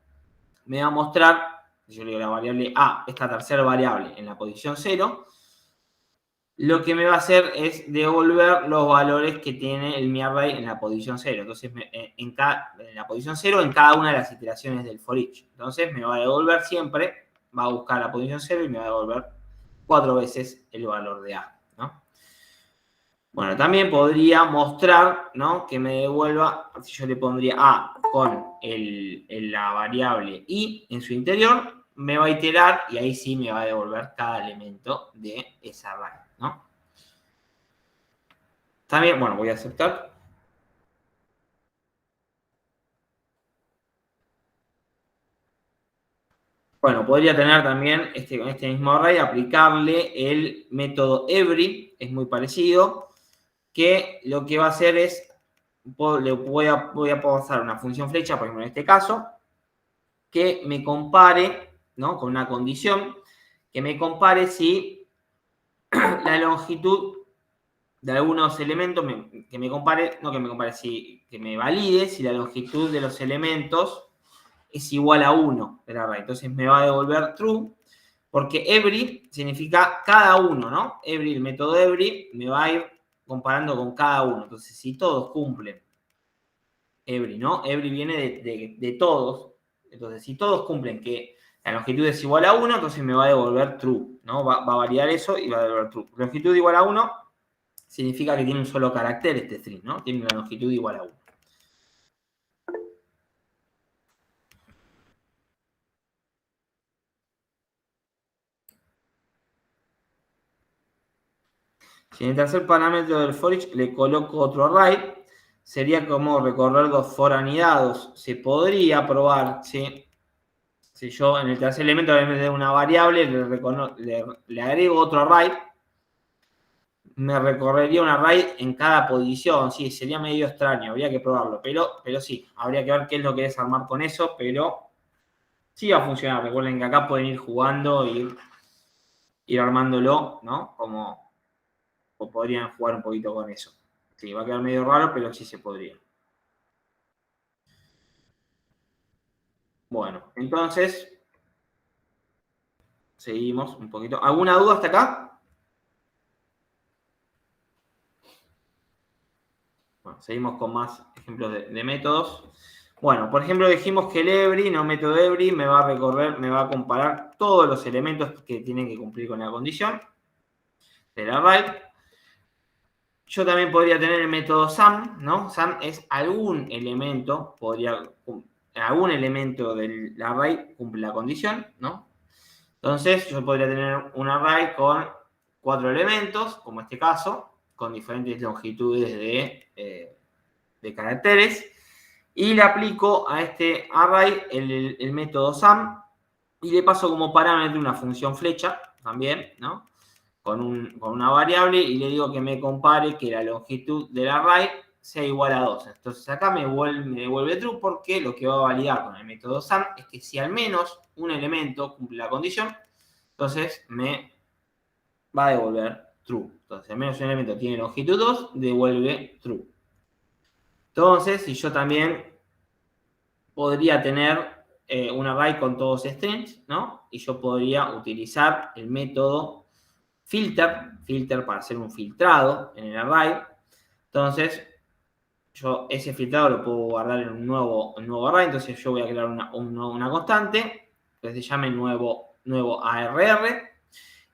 me va a mostrar, si yo le digo la variable A, esta tercera variable en la posición 0, lo que me va a hacer es devolver los valores que tiene mi array en la posición 0. Entonces, en la posición 0 en cada una de las iteraciones del for each. Entonces, me va a devolver siempre, va a buscar la posición 0 y me va a devolver 4 veces el valor de A, ¿no? Bueno, también podría mostrar, ¿no? Que me devuelva, si yo le pondría A con la variable i en su interior, me va a iterar y ahí sí me va a devolver cada elemento de esa array, ¿no? También, bueno, voy a aceptar. Bueno, podría tener también con este mismo array, aplicarle el método every, es muy parecido, que lo que va a hacer es, voy a pasar una función flecha, por ejemplo en este caso, que me compare, ¿no? Con una condición, que me compare si la longitud de algunos elementos, que me valide si la longitud de los elementos es igual a 1 del array. Entonces me va a devolver true, porque every significa cada uno, ¿no? Every, el método every, me va a ir comparando con cada uno. Entonces, si todos cumplen every, ¿no? Every viene de todos. Entonces, si todos cumplen que la longitud es igual a 1, entonces me va a devolver true, ¿no? Va a validar eso y va a devolver true. Longitud igual a 1 significa que tiene un solo carácter este string, ¿no? Tiene una longitud igual a 1. Si en el tercer parámetro del for each le coloco otro array, sería como recorrer dos for anidados. Se podría probar, ¿sí? Si yo en el tercer elemento, en vez de una variable, le agrego otro array, me recorrería un array en cada posición. Sí, sería medio extraño, habría que probarlo. Pero sí, habría que ver qué es lo que es armar con eso, pero sí va a funcionar. Recuerden que acá pueden ir jugando y ir armándolo, ¿no? O podrían jugar un poquito con eso. Sí, va a quedar medio raro, pero sí se podría. Bueno, entonces, seguimos un poquito. ¿Alguna duda hasta acá? Bueno, seguimos con más ejemplos de métodos. Bueno, por ejemplo, dijimos que el every, no método every, me va a recorrer, me va a comparar todos los elementos que tienen que cumplir con la condición del array. Yo también podría tener el método sum, ¿no? Sum es algún elemento, algún elemento del array cumple la condición, ¿no? Entonces, yo podría tener un array con 4 elementos, como este caso, con diferentes longitudes de caracteres, y le aplico a este array el método sum, y le paso como parámetro una función flecha, también, ¿no? Con una variable, y le digo que me compare que la longitud del array sea igual a 2. Entonces acá me devuelve true, porque lo que va a validar con el método sum es que si al menos un elemento cumple la condición, entonces me va a devolver true. Entonces, al menos un elemento tiene longitud 2, devuelve true. Entonces, si yo también podría tener un array con todos strings, ¿no? Y yo podría utilizar el método filter para hacer un filtrado en el array. Entonces, yo ese filtrado lo puedo guardar en un nuevo array. Entonces, yo voy a crear una constante que se llame nuevo ARR,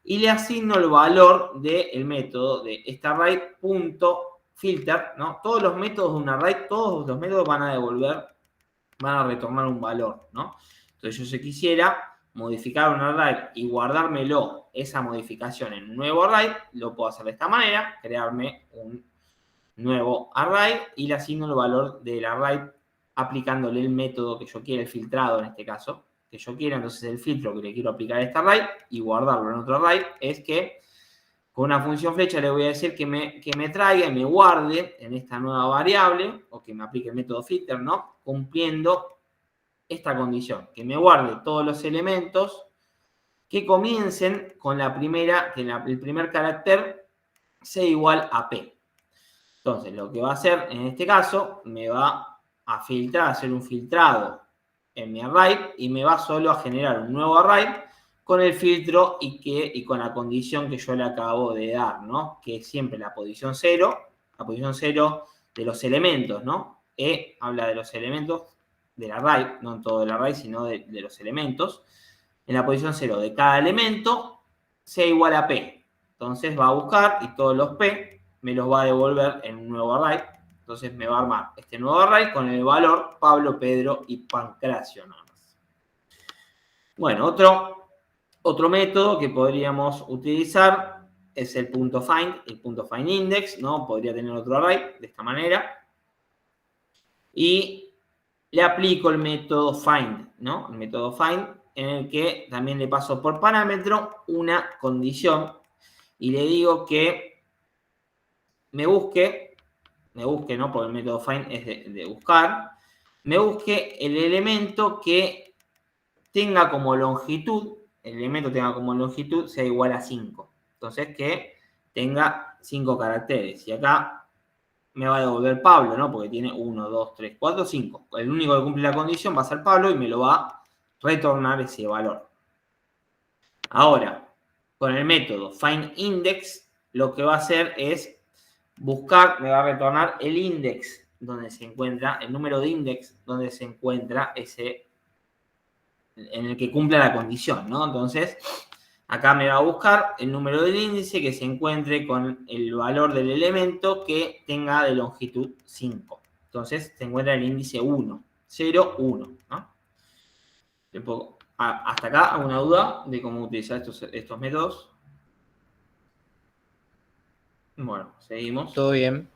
y le asigno el valor del método de este array punto filter, ¿no? Todos los métodos de un array, todos los métodos van a retornar un valor, ¿no? Entonces, yo si quisiera modificar un array y guardármelo, esa modificación, en un nuevo array, lo puedo hacer de esta manera: crearme un nuevo array y le asigno el valor del array aplicándole el método que yo quiera, el filtrado en este caso, que yo quiera. Entonces, el filtro que le quiero aplicar a este array y guardarlo en otro array es que con una función flecha le voy a decir que me traiga y me guarde en esta nueva variable, o que me aplique el método filter, ¿no? Cumpliendo esta condición, que me guarde todos los elementos que comiencen con la primera, que el primer carácter sea igual a P. Entonces, lo que va a hacer en este caso, me va a filtrar, a hacer un filtrado en mi array, y me va solo a generar un nuevo array con el filtro y con la condición que yo le acabo de dar, ¿no? Que es siempre la posición 0 de los elementos, ¿no? Habla de los elementos del array, no en todo el array, sino de los elementos. En la posición 0 de cada elemento sea igual a P. Entonces va a buscar y todos los P me los va a devolver en un nuevo array. Entonces me va a armar este nuevo array con el valor Pablo, Pedro y Pancracio nada más. Bueno, otro método que podríamos utilizar es el punto find, el punto find index, ¿no? Podría tener otro array de esta manera. Y le aplico el método find, ¿no? El método find en el que también le paso por parámetro una condición y le digo que me busque, ¿no? Porque el método find es de buscar, me busque el elemento que tenga como longitud, el elemento tenga como longitud sea igual a 5. Entonces que tenga 5 caracteres. Y acá me va a devolver Pablo, ¿no? Porque tiene 1, 2, 3, 4, 5. El único que cumple la condición va a ser Pablo y me lo va a retornar ese valor. Ahora, con el método findIndex, lo que va a hacer es buscar, me va a retornar el index donde se encuentra, el número de index donde se encuentra ese, en el que cumpla la condición, ¿no? Entonces, acá me va a buscar el número del índice que se encuentre con el valor del elemento que tenga de longitud 5. Entonces, se encuentra el índice 1, 0, 1, ¿no? Hasta acá, ¿alguna duda de cómo utilizar estos métodos? Bueno, seguimos. Todo bien.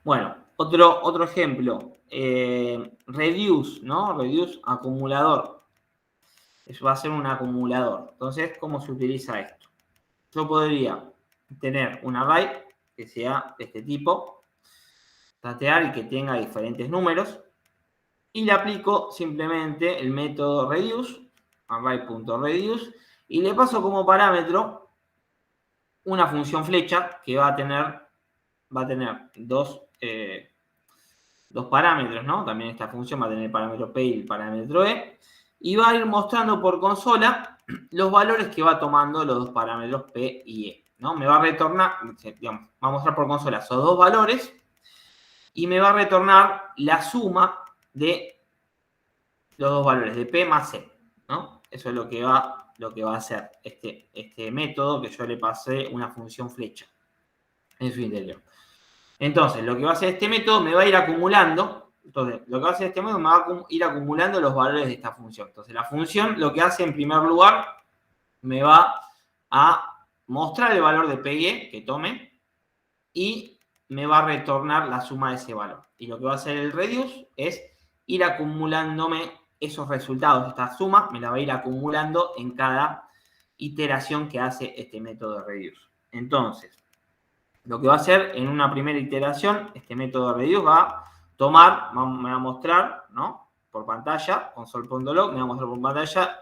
Bueno, otro ejemplo. Reduce, ¿no? Reduce acumulador. Eso va a ser un acumulador. Entonces, ¿cómo se utiliza esto? Yo podría tener un array que sea de este tipo, tatear y que tenga diferentes números, y le aplico simplemente el método reduce, array.reduce, y le paso como parámetro una función flecha que va a tener dos parámetros, ¿no? También esta función va a tener el parámetro P y el parámetro E, y va a ir mostrando por consola los valores que va tomando los dos parámetros P y E, ¿no? Me va a retornar, digamos, va a mostrar por consola esos dos valores y me va a retornar la suma de los dos valores de P más E, ¿no? Eso es lo que va a hacer este método que yo le pasé una función flecha en su interior. Entonces, lo que va a hacer este método me va a ir acumulando. Entonces, lo que va a hacer este método me va a ir acumulando los valores de esta función. Entonces, la función lo que hace en primer lugar me va a mostrar el valor de P y E que tome y me va a retornar la suma de ese valor. Y lo que va a hacer el reduce es ir acumulándome esos resultados. Esta suma me la va a ir acumulando en cada iteración que hace este método de reduce. Entonces, lo que va a hacer en una primera iteración, este método de reduce va a tomar, me va a mostrar, ¿no? Por pantalla, console.log, me va a mostrar por pantalla,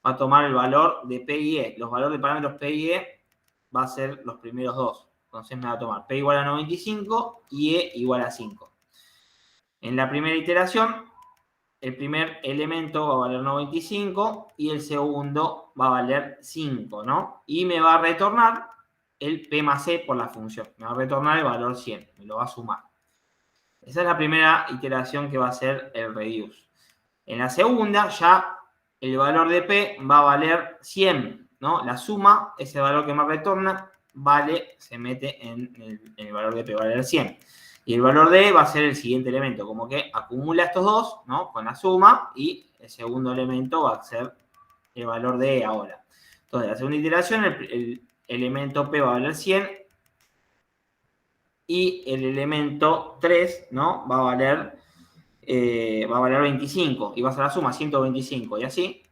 va a tomar el valor de P y E. Los valores de parámetros P y E va a ser los primeros dos. Entonces me va a tomar P igual a 95 y E igual a 5. En la primera iteración, el primer elemento va a valer 95 y el segundo va a valer 5, ¿no? Y me va a retornar el P más E por la función. Me va a retornar el valor 100, me lo va a sumar. Esa es la primera iteración que va a ser el reduce. En la segunda, ya el valor de P va a valer 100, ¿no? La suma, ese valor que me retorna, se mete en el valor de P, va a valer 100. Y el valor de E va a ser el siguiente elemento, como que acumula estos dos, ¿no? Con la suma, y el segundo elemento va a ser el valor de E ahora. Entonces, la segunda iteración, el elemento P va a valer 100 y el elemento 3, ¿no? va a valer 25 y va a ser la suma 125 y así.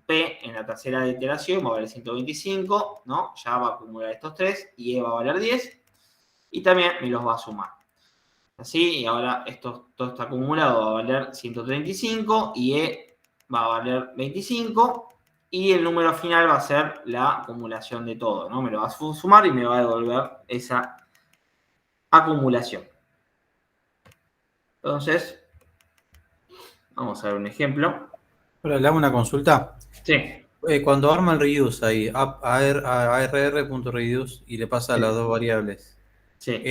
P en la tercera iteración va a valer 125, ¿no? Ya va a acumular estos 3 y E va a valer 10 y también me los va a sumar. Así, y ahora todo está acumulado, va a valer 135 y E va a valer 25. Y el número final va a ser la acumulación de todo, ¿no? Me lo va a sumar y me va a devolver esa acumulación. Entonces, vamos a ver un ejemplo. Ahora le hago una consulta. Sí. Cuando arma el reduce ahí, arr.reduce y le pasa las dos variables, Sí.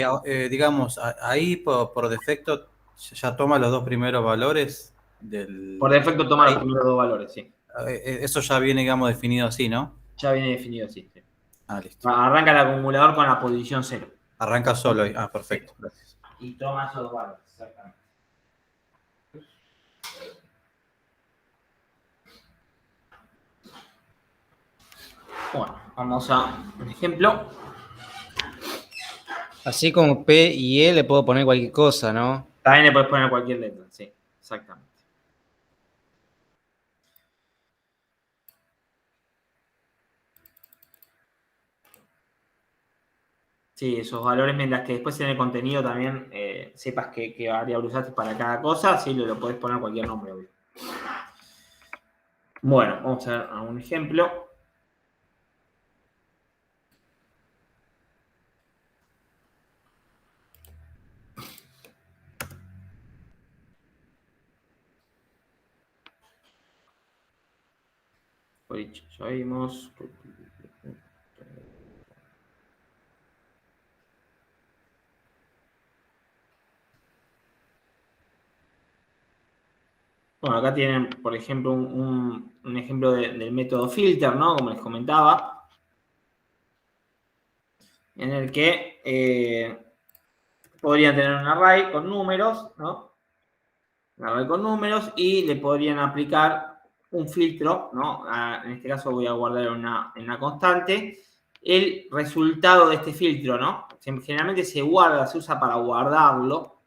digamos, ahí por defecto ya toma los dos primeros valores del... Por defecto toma los primeros dos valores, sí. Eso ya viene, digamos, definido así, ¿no? Ya viene definido así. Sí. Ah, listo. Arranca el acumulador con la posición 0. Arranca solo ahí. Ah, perfecto. Gracias. Y toma esos valores, exactamente. Bueno, vamos a un ejemplo. Así como P y E le puedo poner cualquier cosa, ¿no? También le puedes poner cualquier letra, sí, exactamente. Sí, esos valores, mientras que después en el contenido también sepas qué variable usaste para cada cosa, sí, lo puedes poner cualquier nombre, obvio. Bueno, vamos a ver un ejemplo. Ya vimos. Bueno, acá tienen, por ejemplo, un ejemplo del método filter, ¿no? Como les comentaba, en el que podrían tener un array con números, ¿no? Un array con números y le podrían aplicar un filtro, ¿no? En este caso voy a guardar en una constante. El resultado de este filtro, ¿no? Generalmente se guarda, se usa para guardarlo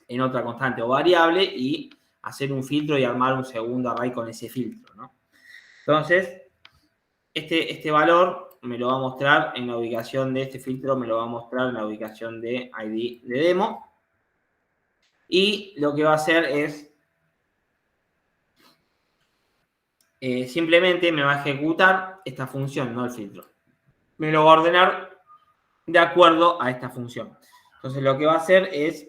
en otra constante o variable y hacer un filtro y armar un segundo array con ese filtro, ¿no? Entonces, este valor me lo va a mostrar en la ubicación de este filtro, me lo va a mostrar en la ubicación de ID de demo. Y lo que va a hacer es simplemente me va a ejecutar esta función, no el filtro. Me lo va a ordenar de acuerdo a esta función. Entonces lo que va a hacer es,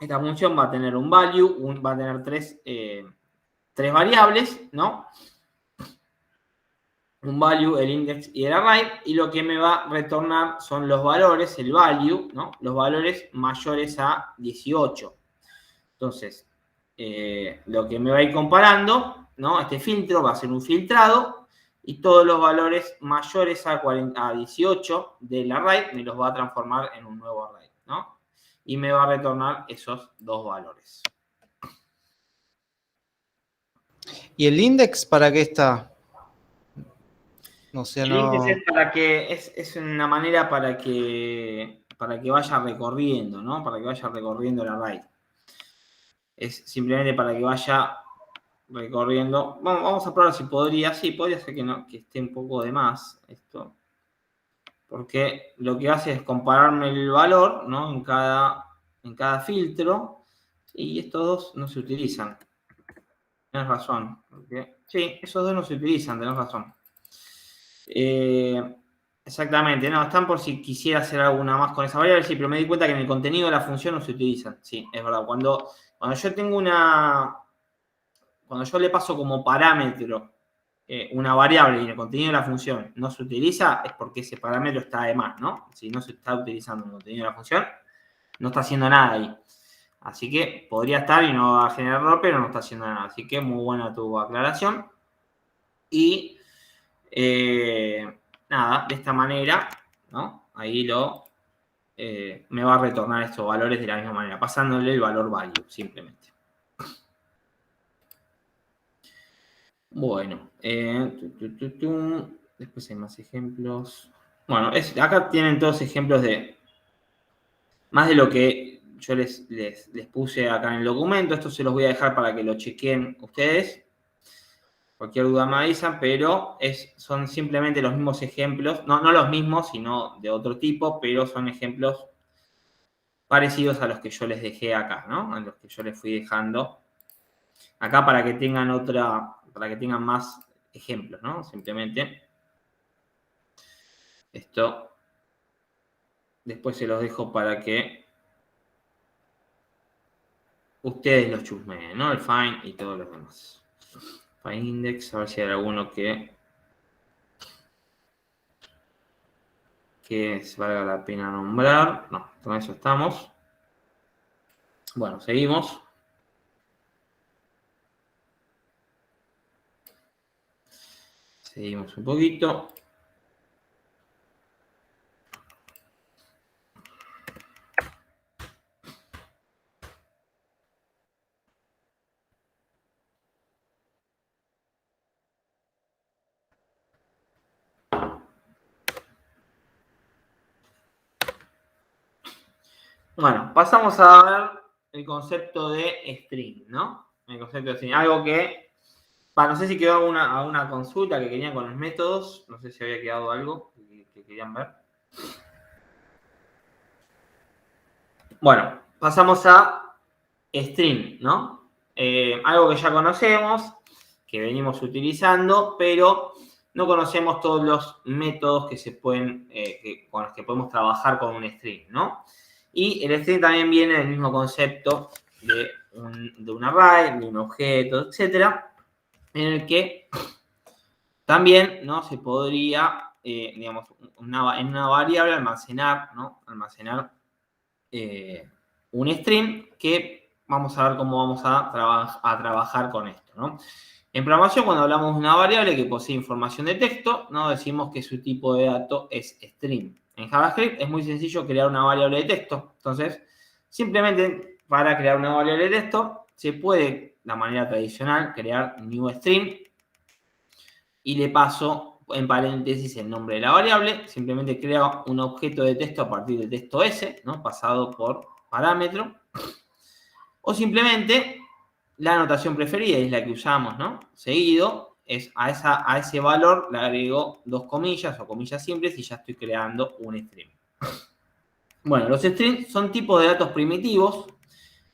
esta función va a tener un value, va a tener tres variables, ¿no? Un value, el index y el array, y lo que me va a retornar son los valores, el value, ¿no? Los valores mayores a 18. Entonces, lo que me va a ir comparando, ¿no? Este filtro va a ser un filtrado y todos los valores mayores a 18 del array me los va a transformar en un nuevo array, ¿no? Y me va a retornar esos dos valores. ¿Y el index para qué está? No sé, El no. índice es para que es una manera para que vaya recorriendo, ¿no? Para que vaya recorriendo el array. Es simplemente para que vaya recorriendo. Vamos a probar si podría. Sí, podría ser que esté un poco de más esto. Porque lo que hace es compararme el valor, ¿no? En cada filtro. Y estos dos no se utilizan. Tienes razón. Sí, esos dos no se utilizan, tenés razón. Exactamente, no, están por si quisiera hacer alguna más con esa variable, sí, pero me di cuenta que en el contenido de la función no se utilizan. Sí, es verdad. Cuando yo tengo cuando yo le paso como parámetro una variable y en el contenido de la función no se utiliza, es porque ese parámetro está de más, ¿no? Si no se está utilizando en el contenido de la función, no está haciendo nada ahí. Así que podría estar y no va a generar error, pero no está haciendo nada. Así que muy buena tu aclaración. Y nada, de esta manera, ¿no? Ahí me va a retornar estos valores de la misma manera, pasándole el valor value, simplemente. Bueno, después hay más ejemplos. Bueno, acá tienen todos ejemplos de más de lo que yo les puse acá en el documento. Esto se los voy a dejar para que lo chequen ustedes. Cualquier duda me avisan, pero son simplemente los mismos ejemplos, no los mismos, sino de otro tipo, pero son ejemplos parecidos a los que yo les dejé acá, ¿no? A los que yo les fui dejando acá para que tengan para que tengan más ejemplos, ¿no? Simplemente esto después se los dejo para que ustedes los chusmeen, ¿no? El find y todos los demás. Find index, a ver si hay alguno que valga la pena nombrar. No, con eso estamos. Bueno, seguimos. Seguimos un poquito. Bueno, pasamos a ver el concepto de string, ¿no? El concepto de string. Algo que, no sé si quedó alguna consulta que querían con los métodos. No sé si había quedado algo que querían ver. Bueno, pasamos a string, ¿no? Algo que ya conocemos, que venimos utilizando, pero no conocemos todos los métodos que se pueden, con los que podemos trabajar con un string, ¿no? Y el string también viene del mismo concepto de un array, de un objeto, etcétera, en el que también, ¿no? Se podría, digamos, en una variable almacenar, ¿no? Almacenar un string que vamos a ver cómo vamos a trabajar con esto, ¿no? En programación, cuando hablamos de una variable que posee información de texto, ¿no? Decimos que su tipo de dato es string. En JavaScript es muy sencillo crear una variable de texto. Entonces, simplemente para crear una variable de texto, se puede, de manera tradicional, crear new string y le paso en paréntesis el nombre de la variable. Simplemente crea un objeto de texto a partir del texto S, ¿no? Pasado por parámetro. O simplemente la anotación preferida es la que usamos, ¿no? Seguido, es a ese valor le agrego 2 comillas o comillas simples y ya estoy creando un string. Bueno, los strings son tipos de datos primitivos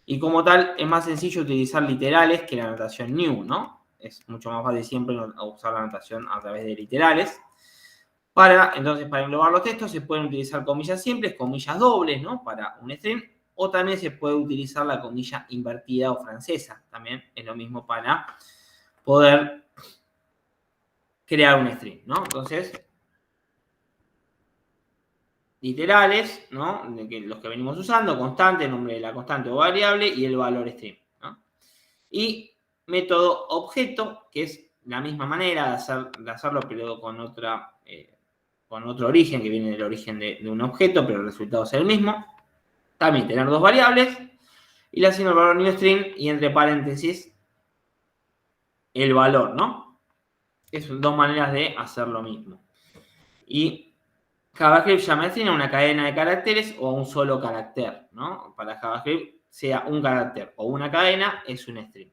y como tal es más sencillo utilizar literales que la anotación new, ¿no? Es mucho más fácil siempre usar la anotación a través de literales. Entonces, para englobar los textos se pueden utilizar comillas simples, comillas dobles, ¿no? Para un string. O también se puede utilizar la comilla invertida o francesa. También es lo mismo para poder crear un string, ¿no? Entonces, literales, ¿no? Los que venimos usando, constante, nombre de la constante o variable y el valor string, ¿no? Y método objeto, que es la misma manera de hacerlo, pero con otro origen, que viene del origen de un objeto, pero el resultado es el mismo. También tener 2 variables y le asigno el valor new string y entre paréntesis el valor, ¿no? Son 2 maneras de hacer lo mismo. Y JavaScript llama string a una cadena de caracteres o a un solo carácter, ¿no? Para JavaScript, sea un carácter o una cadena, es un string.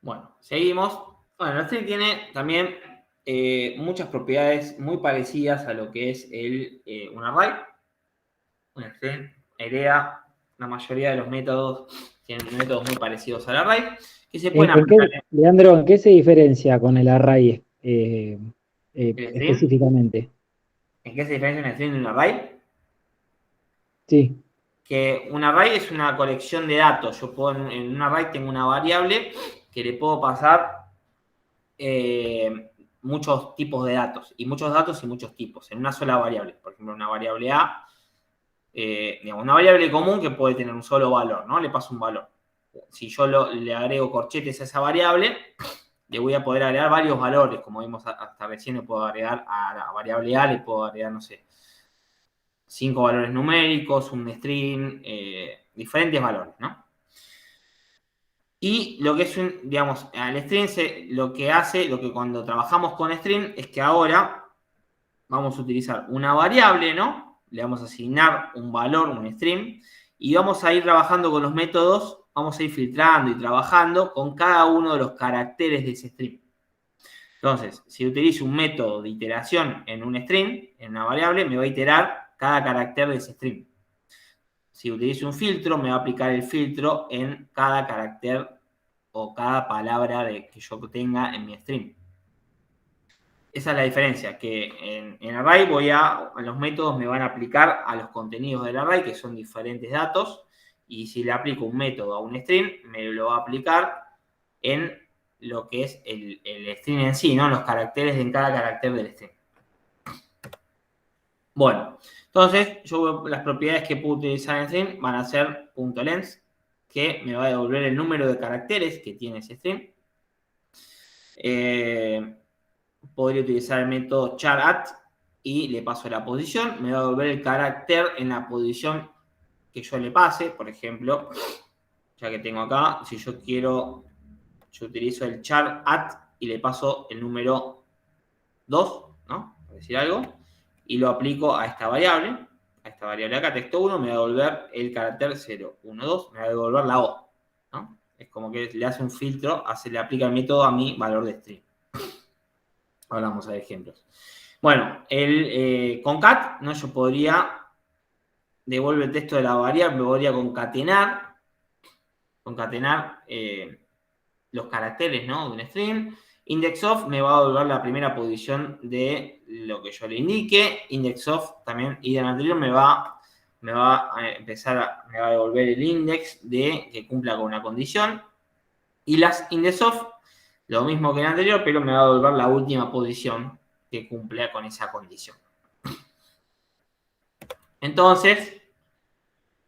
Bueno, seguimos. Bueno, el string tiene también muchas propiedades muy parecidas a lo que es un array. Un string hereda la mayoría de los métodos, tienen métodos muy parecidos al array, que se pueden aplicar Leandro, ¿en qué se diferencia con el array en el string. específicamente? ¿En qué se diferencia un string de un array? Sí. Que un array es una colección de datos. Yo puedo, en un array tengo una variable que le puedo pasar muchos tipos de datos, y muchos tipos, en una sola variable. Por ejemplo, una variable A, digamos, una variable común que puede tener un solo valor, ¿no? Le paso un valor. Si yo le agrego corchetes a esa variable, le voy a poder agregar varios valores, como vimos hasta recién. Le puedo agregar a la variable A, le puedo agregar, no sé, 5 valores numéricos, un string, diferentes valores, ¿no? Y lo que es digamos, al string lo que cuando trabajamos con string es que ahora vamos a utilizar una variable, ¿no? Le vamos a asignar un valor, un string, y vamos a ir trabajando con los métodos, vamos a ir filtrando y trabajando con cada uno de los caracteres de ese string. Entonces, si utilizo un método de iteración en un string, en una variable, me va a iterar cada carácter de ese string. Si utilizo un filtro, me va a aplicar el filtro en cada carácter o cada palabra que yo tenga en mi string. Esa es la diferencia, que en array los métodos me van a aplicar a los contenidos del array, que son diferentes datos, y si le aplico un método a un string, me lo va a aplicar en lo que es el string en sí, ¿no? Los caracteres en cada carácter del string. Bueno, entonces las propiedades que puedo utilizar en string van a ser .length, que me va a devolver el número de caracteres que tiene ese string. Podría utilizar el método char@, y le paso la posición, me va a devolver el carácter en la posición que yo le pase. Por ejemplo, ya que tengo acá, si yo utilizo el char@ y le paso el número 2, ¿no? Por decir algo, y lo aplico a esta variable. a esta variable acá, texto1, me va a devolver el carácter 0, 1, 2, me va a devolver la O, ¿no? Es como que le hace un filtro, le aplica el método a mi valor de string. Ahora vamos a ver ejemplos. Bueno, con cat, ¿no? Yo podría devolver el texto de la variable, podría concatenar los caracteres, ¿no? de un string. IndexOf me va a devolver la primera posición de lo que yo le indique. IndexOf también, y en el anterior me va a devolver el index de que cumpla con una condición. Y las IndexOf, lo mismo que en el anterior, pero me va a devolver la última posición que cumpla con esa condición. Entonces,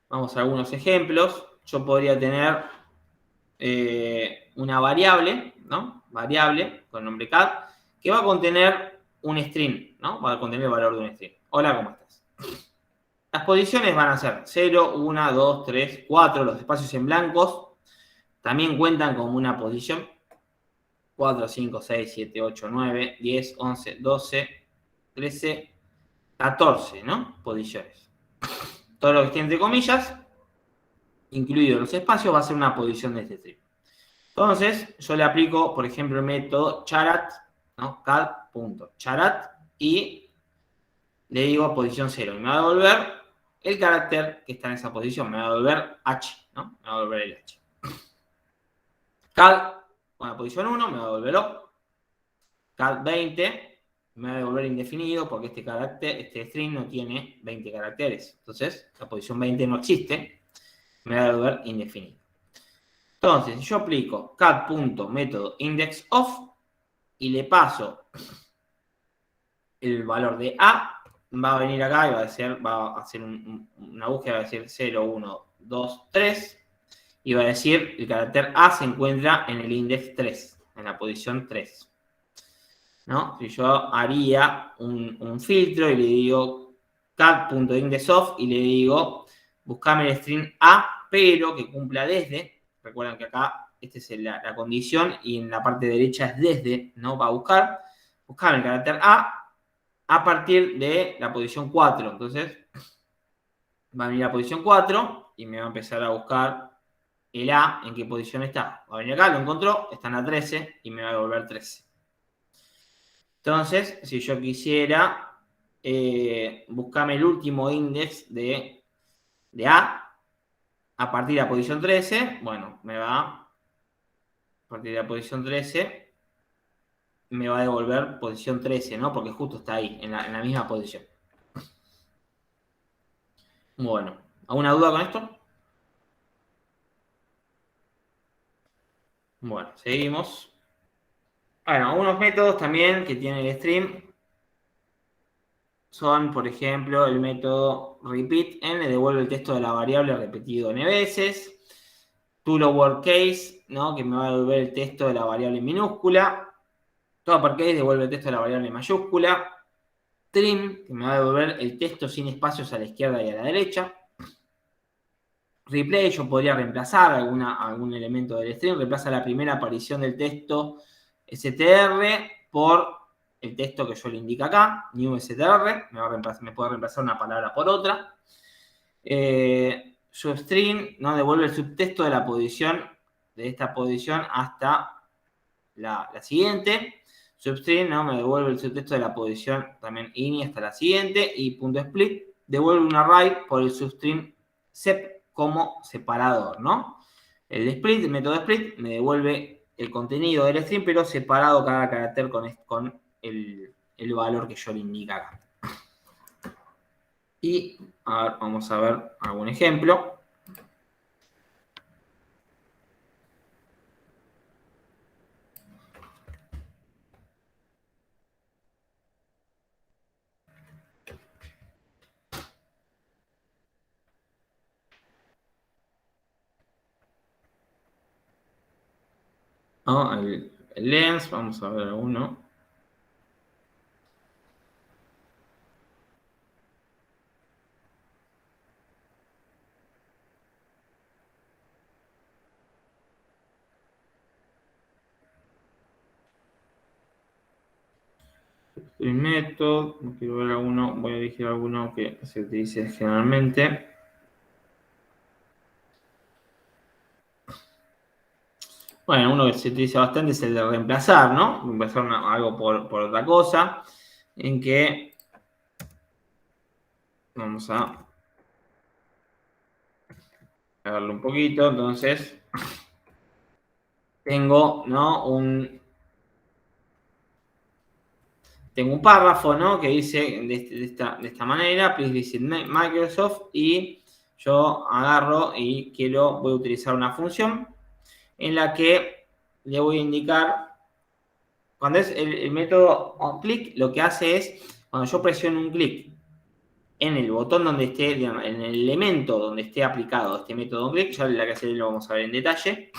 vamos a algunos ejemplos. Yo podría tener una variable, ¿no? Variable con nombre cat, que va a contener un string, ¿no? Va a contener el valor de un string. Hola, ¿cómo estás? Las posiciones van a ser 0, 1, 2, 3, 4. Los espacios en blancos también cuentan como una posición. 4, 5, 6, 7, 8, 9, 10, 11, 12, 13, 14, ¿no? Posiciones. Todo lo que esté entre comillas, incluidos los espacios, va a ser una posición de este string. Entonces, yo le aplico, por ejemplo, el método charat, ¿no? cat.charat, y le digo posición 0. Y me va a devolver el carácter que está en esa posición. Me va a devolver h, ¿no? Me va a devolver el h. Cat con la posición 1 me va a devolver O. Cat 20 me va a devolver indefinido porque este string no tiene 20 caracteres. Entonces, la posición 20 no existe. Me va a devolver indefinido. Entonces, si yo aplico cat.método indexOf y le paso el valor de A, va a venir acá y va a hacer una búsqueda, va a decir 0, 1, 2, 3, y va a decir el carácter A se encuentra en el index 3, en la posición 3. ¿No? Si yo haría un filtro y le digo cat.indexOf y le digo buscame el string A, pero que cumpla desde. Recuerden que acá esta es la condición y en la parte derecha es desde, ¿no? Va a buscar el carácter a partir de la posición 4. Entonces, va a venir a la posición 4 y me va a empezar a buscar el A en qué posición está. Va a venir acá, lo encontró, está en la 13 y me va a devolver 13. Entonces, si yo quisiera buscarme el último index de a partir de la posición 13, bueno, a partir de la posición 13, me va a devolver posición 13, ¿no? Porque justo está ahí, en la misma posición. Bueno, ¿alguna duda con esto? Bueno, seguimos. Bueno, algunos métodos también que tiene el stream son, por ejemplo, el método repeat le devuelve el texto de la variable repetido n veces. To lower case, ¿no? Que me va a devolver el texto de la variable en minúscula. To uppercase devuelve el texto de la variable en mayúscula. Trim, que me va a devolver el texto sin espacios a la izquierda y a la derecha. Replay, yo podría reemplazar algún elemento del string, reemplaza la primera aparición del texto str por el texto que yo le indico acá, new str, me puede reemplazar una palabra por otra. Substring, ¿no? Devuelve el subtexto de la posición, de esta posición hasta la siguiente. Substring, ¿no? Me devuelve el subtexto de la posición también ini hasta la siguiente. Y punto split, devuelve un array por el substring sep como separador, ¿no? El split, el método split, me devuelve el contenido del string, pero separado cada carácter con el valor que yo le indico acá. Y a ver, vamos a ver algún ejemplo. ¿No? El lens, vamos a ver alguno. método, no quiero ver alguno, voy a elegir alguno que se utilice generalmente. Bueno, uno que se utiliza bastante es el de reemplazar, ¿no? Reemplazar algo por otra cosa, en que vamos a verlo un poquito. Entonces, tengo, ¿no? Tengo un párrafo, ¿no? Que dice de esta manera, please visit Microsoft, y yo agarro y voy a utilizar una función en la que le voy a indicar, cuando es el método onClick, lo que hace es, cuando yo presiono un clic en el botón donde esté, digamos, en el elemento donde esté aplicado este método onClick, ya la que lo vamos a ver en detalle,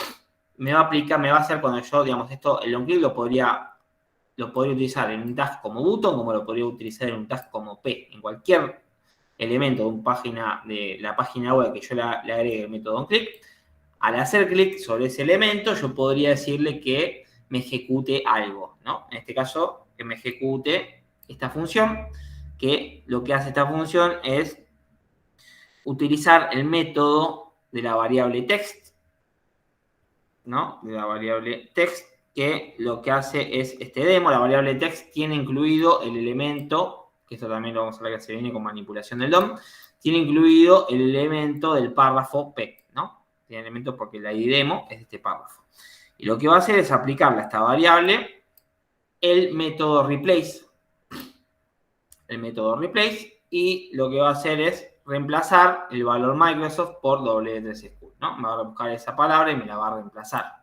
me va a hacer cuando yo, digamos, el onClick lo podría utilizar en un task como button, como lo podría utilizar en un task como P, en cualquier elemento de la página web que yo le agregue el método onClick. Al hacer clic sobre ese elemento, yo podría decirle que me ejecute algo, ¿no? En este caso, que me ejecute esta función, que lo que hace esta función es utilizar el método de la variable text, ¿no? De la variable text, que lo que hace es este demo. La variable text tiene incluido el elemento, que esto también lo vamos a ver que se viene con manipulación del DOM, tiene incluido el elemento del párrafo P, ¿no? Tiene elementos porque la ID demo es este párrafo. Y lo que va a hacer es aplicarle a esta variable el método replace. El método replace, y lo que va a hacer es reemplazar el valor Microsoft por W3 School, ¿no? Me va a buscar esa palabra y me la va a reemplazar.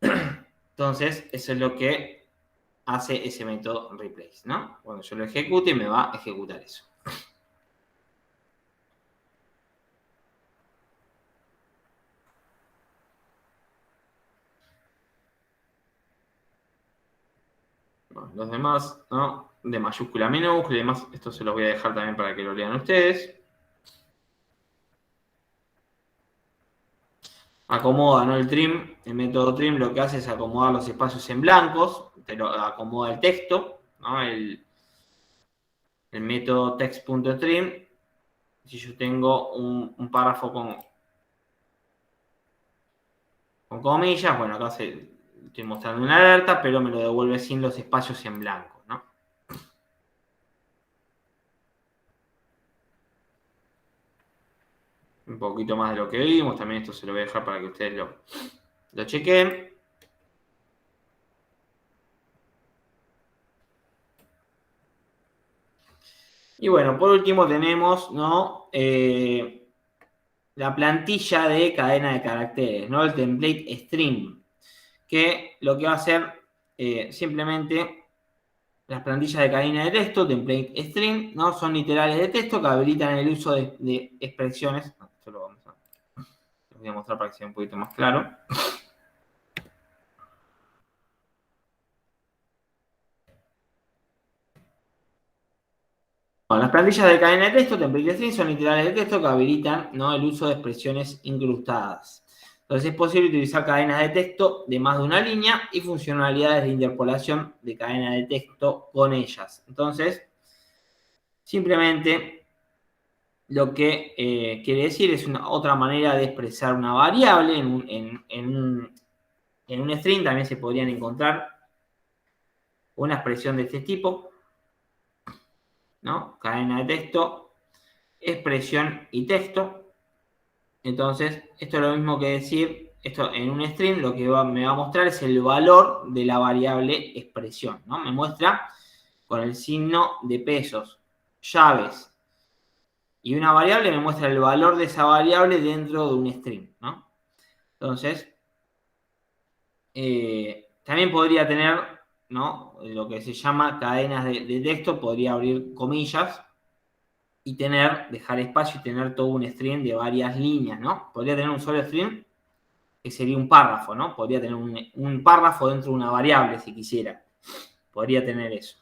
Entonces, eso es lo que hace ese método replace, ¿no? Cuando yo lo ejecute, me va a ejecutar eso. Bueno, los demás, ¿no? De mayúscula a minúscula y demás, esto se los voy a dejar también para que lo lean ustedes. Acomoda, ¿no? El trim, el método trim lo que hace es acomodar los espacios en blancos, pero acomoda el texto, ¿no? El método text.trim, si yo tengo un párrafo con comillas, bueno, acá estoy mostrando una alerta, pero me lo devuelve sin los espacios en blanco, ¿no? Un poquito más de lo que vimos, también esto se lo voy a dejar para que ustedes lo chequen. Y bueno, por último tenemos, ¿no? La plantilla de cadena de caracteres, ¿no? El template string, que lo que va a hacer simplemente las plantillas de cadena de texto, template string, ¿no? Son literales de texto que habilitan el uso de expresiones. Esto lo voy a mostrar para que sea un poquito más claro. Bueno, las plantillas de cadena de texto, template string, son literales de texto que habilitan, ¿no? El uso de expresiones incrustadas. Entonces es posible utilizar cadenas de texto de más de una línea y funcionalidades de interpolación de cadena de texto con ellas. Entonces, simplemente lo que quiere decir es otra manera de expresar una variable en un string. También se podrían encontrar una expresión de este tipo, ¿no? Cadena de texto, expresión y texto. Entonces, esto es lo mismo que decir, esto en un string lo que me va a mostrar es el valor de la variable expresión, ¿no? Me muestra con el signo de pesos, llaves y una variable, me muestra el valor de esa variable dentro de un string, ¿no? Entonces, también podría tener, ¿no? Lo que se llama cadenas de texto, podría abrir comillas y dejar espacio y tener todo un string de varias líneas, ¿no? Podría tener un solo string que sería un párrafo, ¿no? Podría tener un párrafo dentro de una variable si quisiera. Podría tener eso.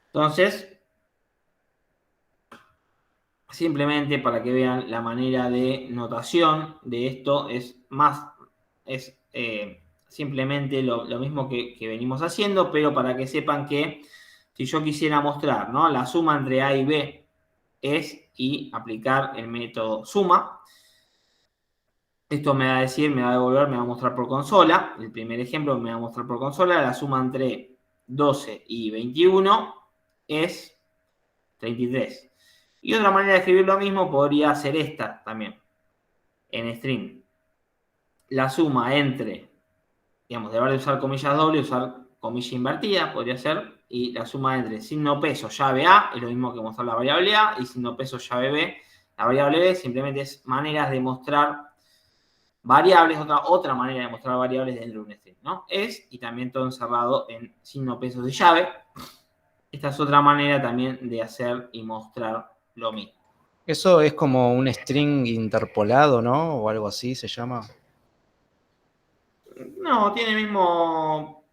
Entonces, simplemente para que vean la manera de notación de esto, simplemente lo mismo que venimos haciendo, pero para que sepan que si yo quisiera mostrar, ¿no?, la suma entre A y B y aplicar el método suma, esto me va a decir, me va a devolver, me va a mostrar por consola. El primer ejemplo me va a mostrar por consola. La suma entre 12 y 21 es 33. Y otra manera de escribir lo mismo podría ser esta también, en string. La suma entre, digamos, de lugar de usar comillas dobles, usar comilla invertida, podría ser. Y la suma entre signo peso, llave A, es lo mismo que mostrar la variable A, y signo peso, llave B. La variable B simplemente es maneras de mostrar variables, otra manera de mostrar variables dentro de un string, ¿no? Y también todo encerrado en signo pesos de llave. Esta es otra manera también de hacer y mostrar lo mismo. Eso es como un string interpolado, ¿no? O algo así se llama. No, tiene el mismo,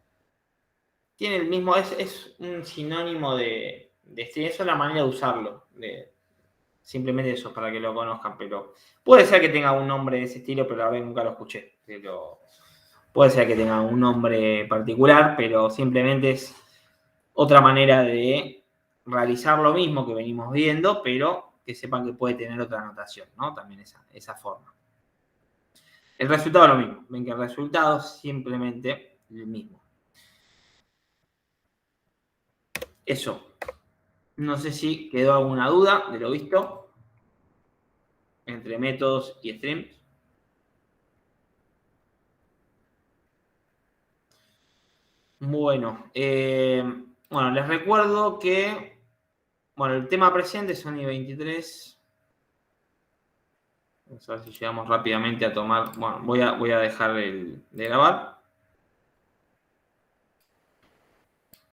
es un sinónimo de string, es la manera de usarlo, simplemente eso, para que lo conozcan, pero puede ser que tenga un nombre de ese estilo, pero la verdad nunca lo escuché. Pero puede ser que tenga un nombre particular, pero simplemente es otra manera de realizar lo mismo que venimos viendo, pero que sepan que puede tener otra notación, ¿no? También esa forma. El resultado es lo mismo. Ven que el resultado es simplemente el mismo. Eso. No sé si quedó alguna duda de lo visto entre métodos y streams. Bueno, les recuerdo que el tema presente son i23. Vamos a ver si llegamos rápidamente a tomar. Bueno, voy a dejar de grabar.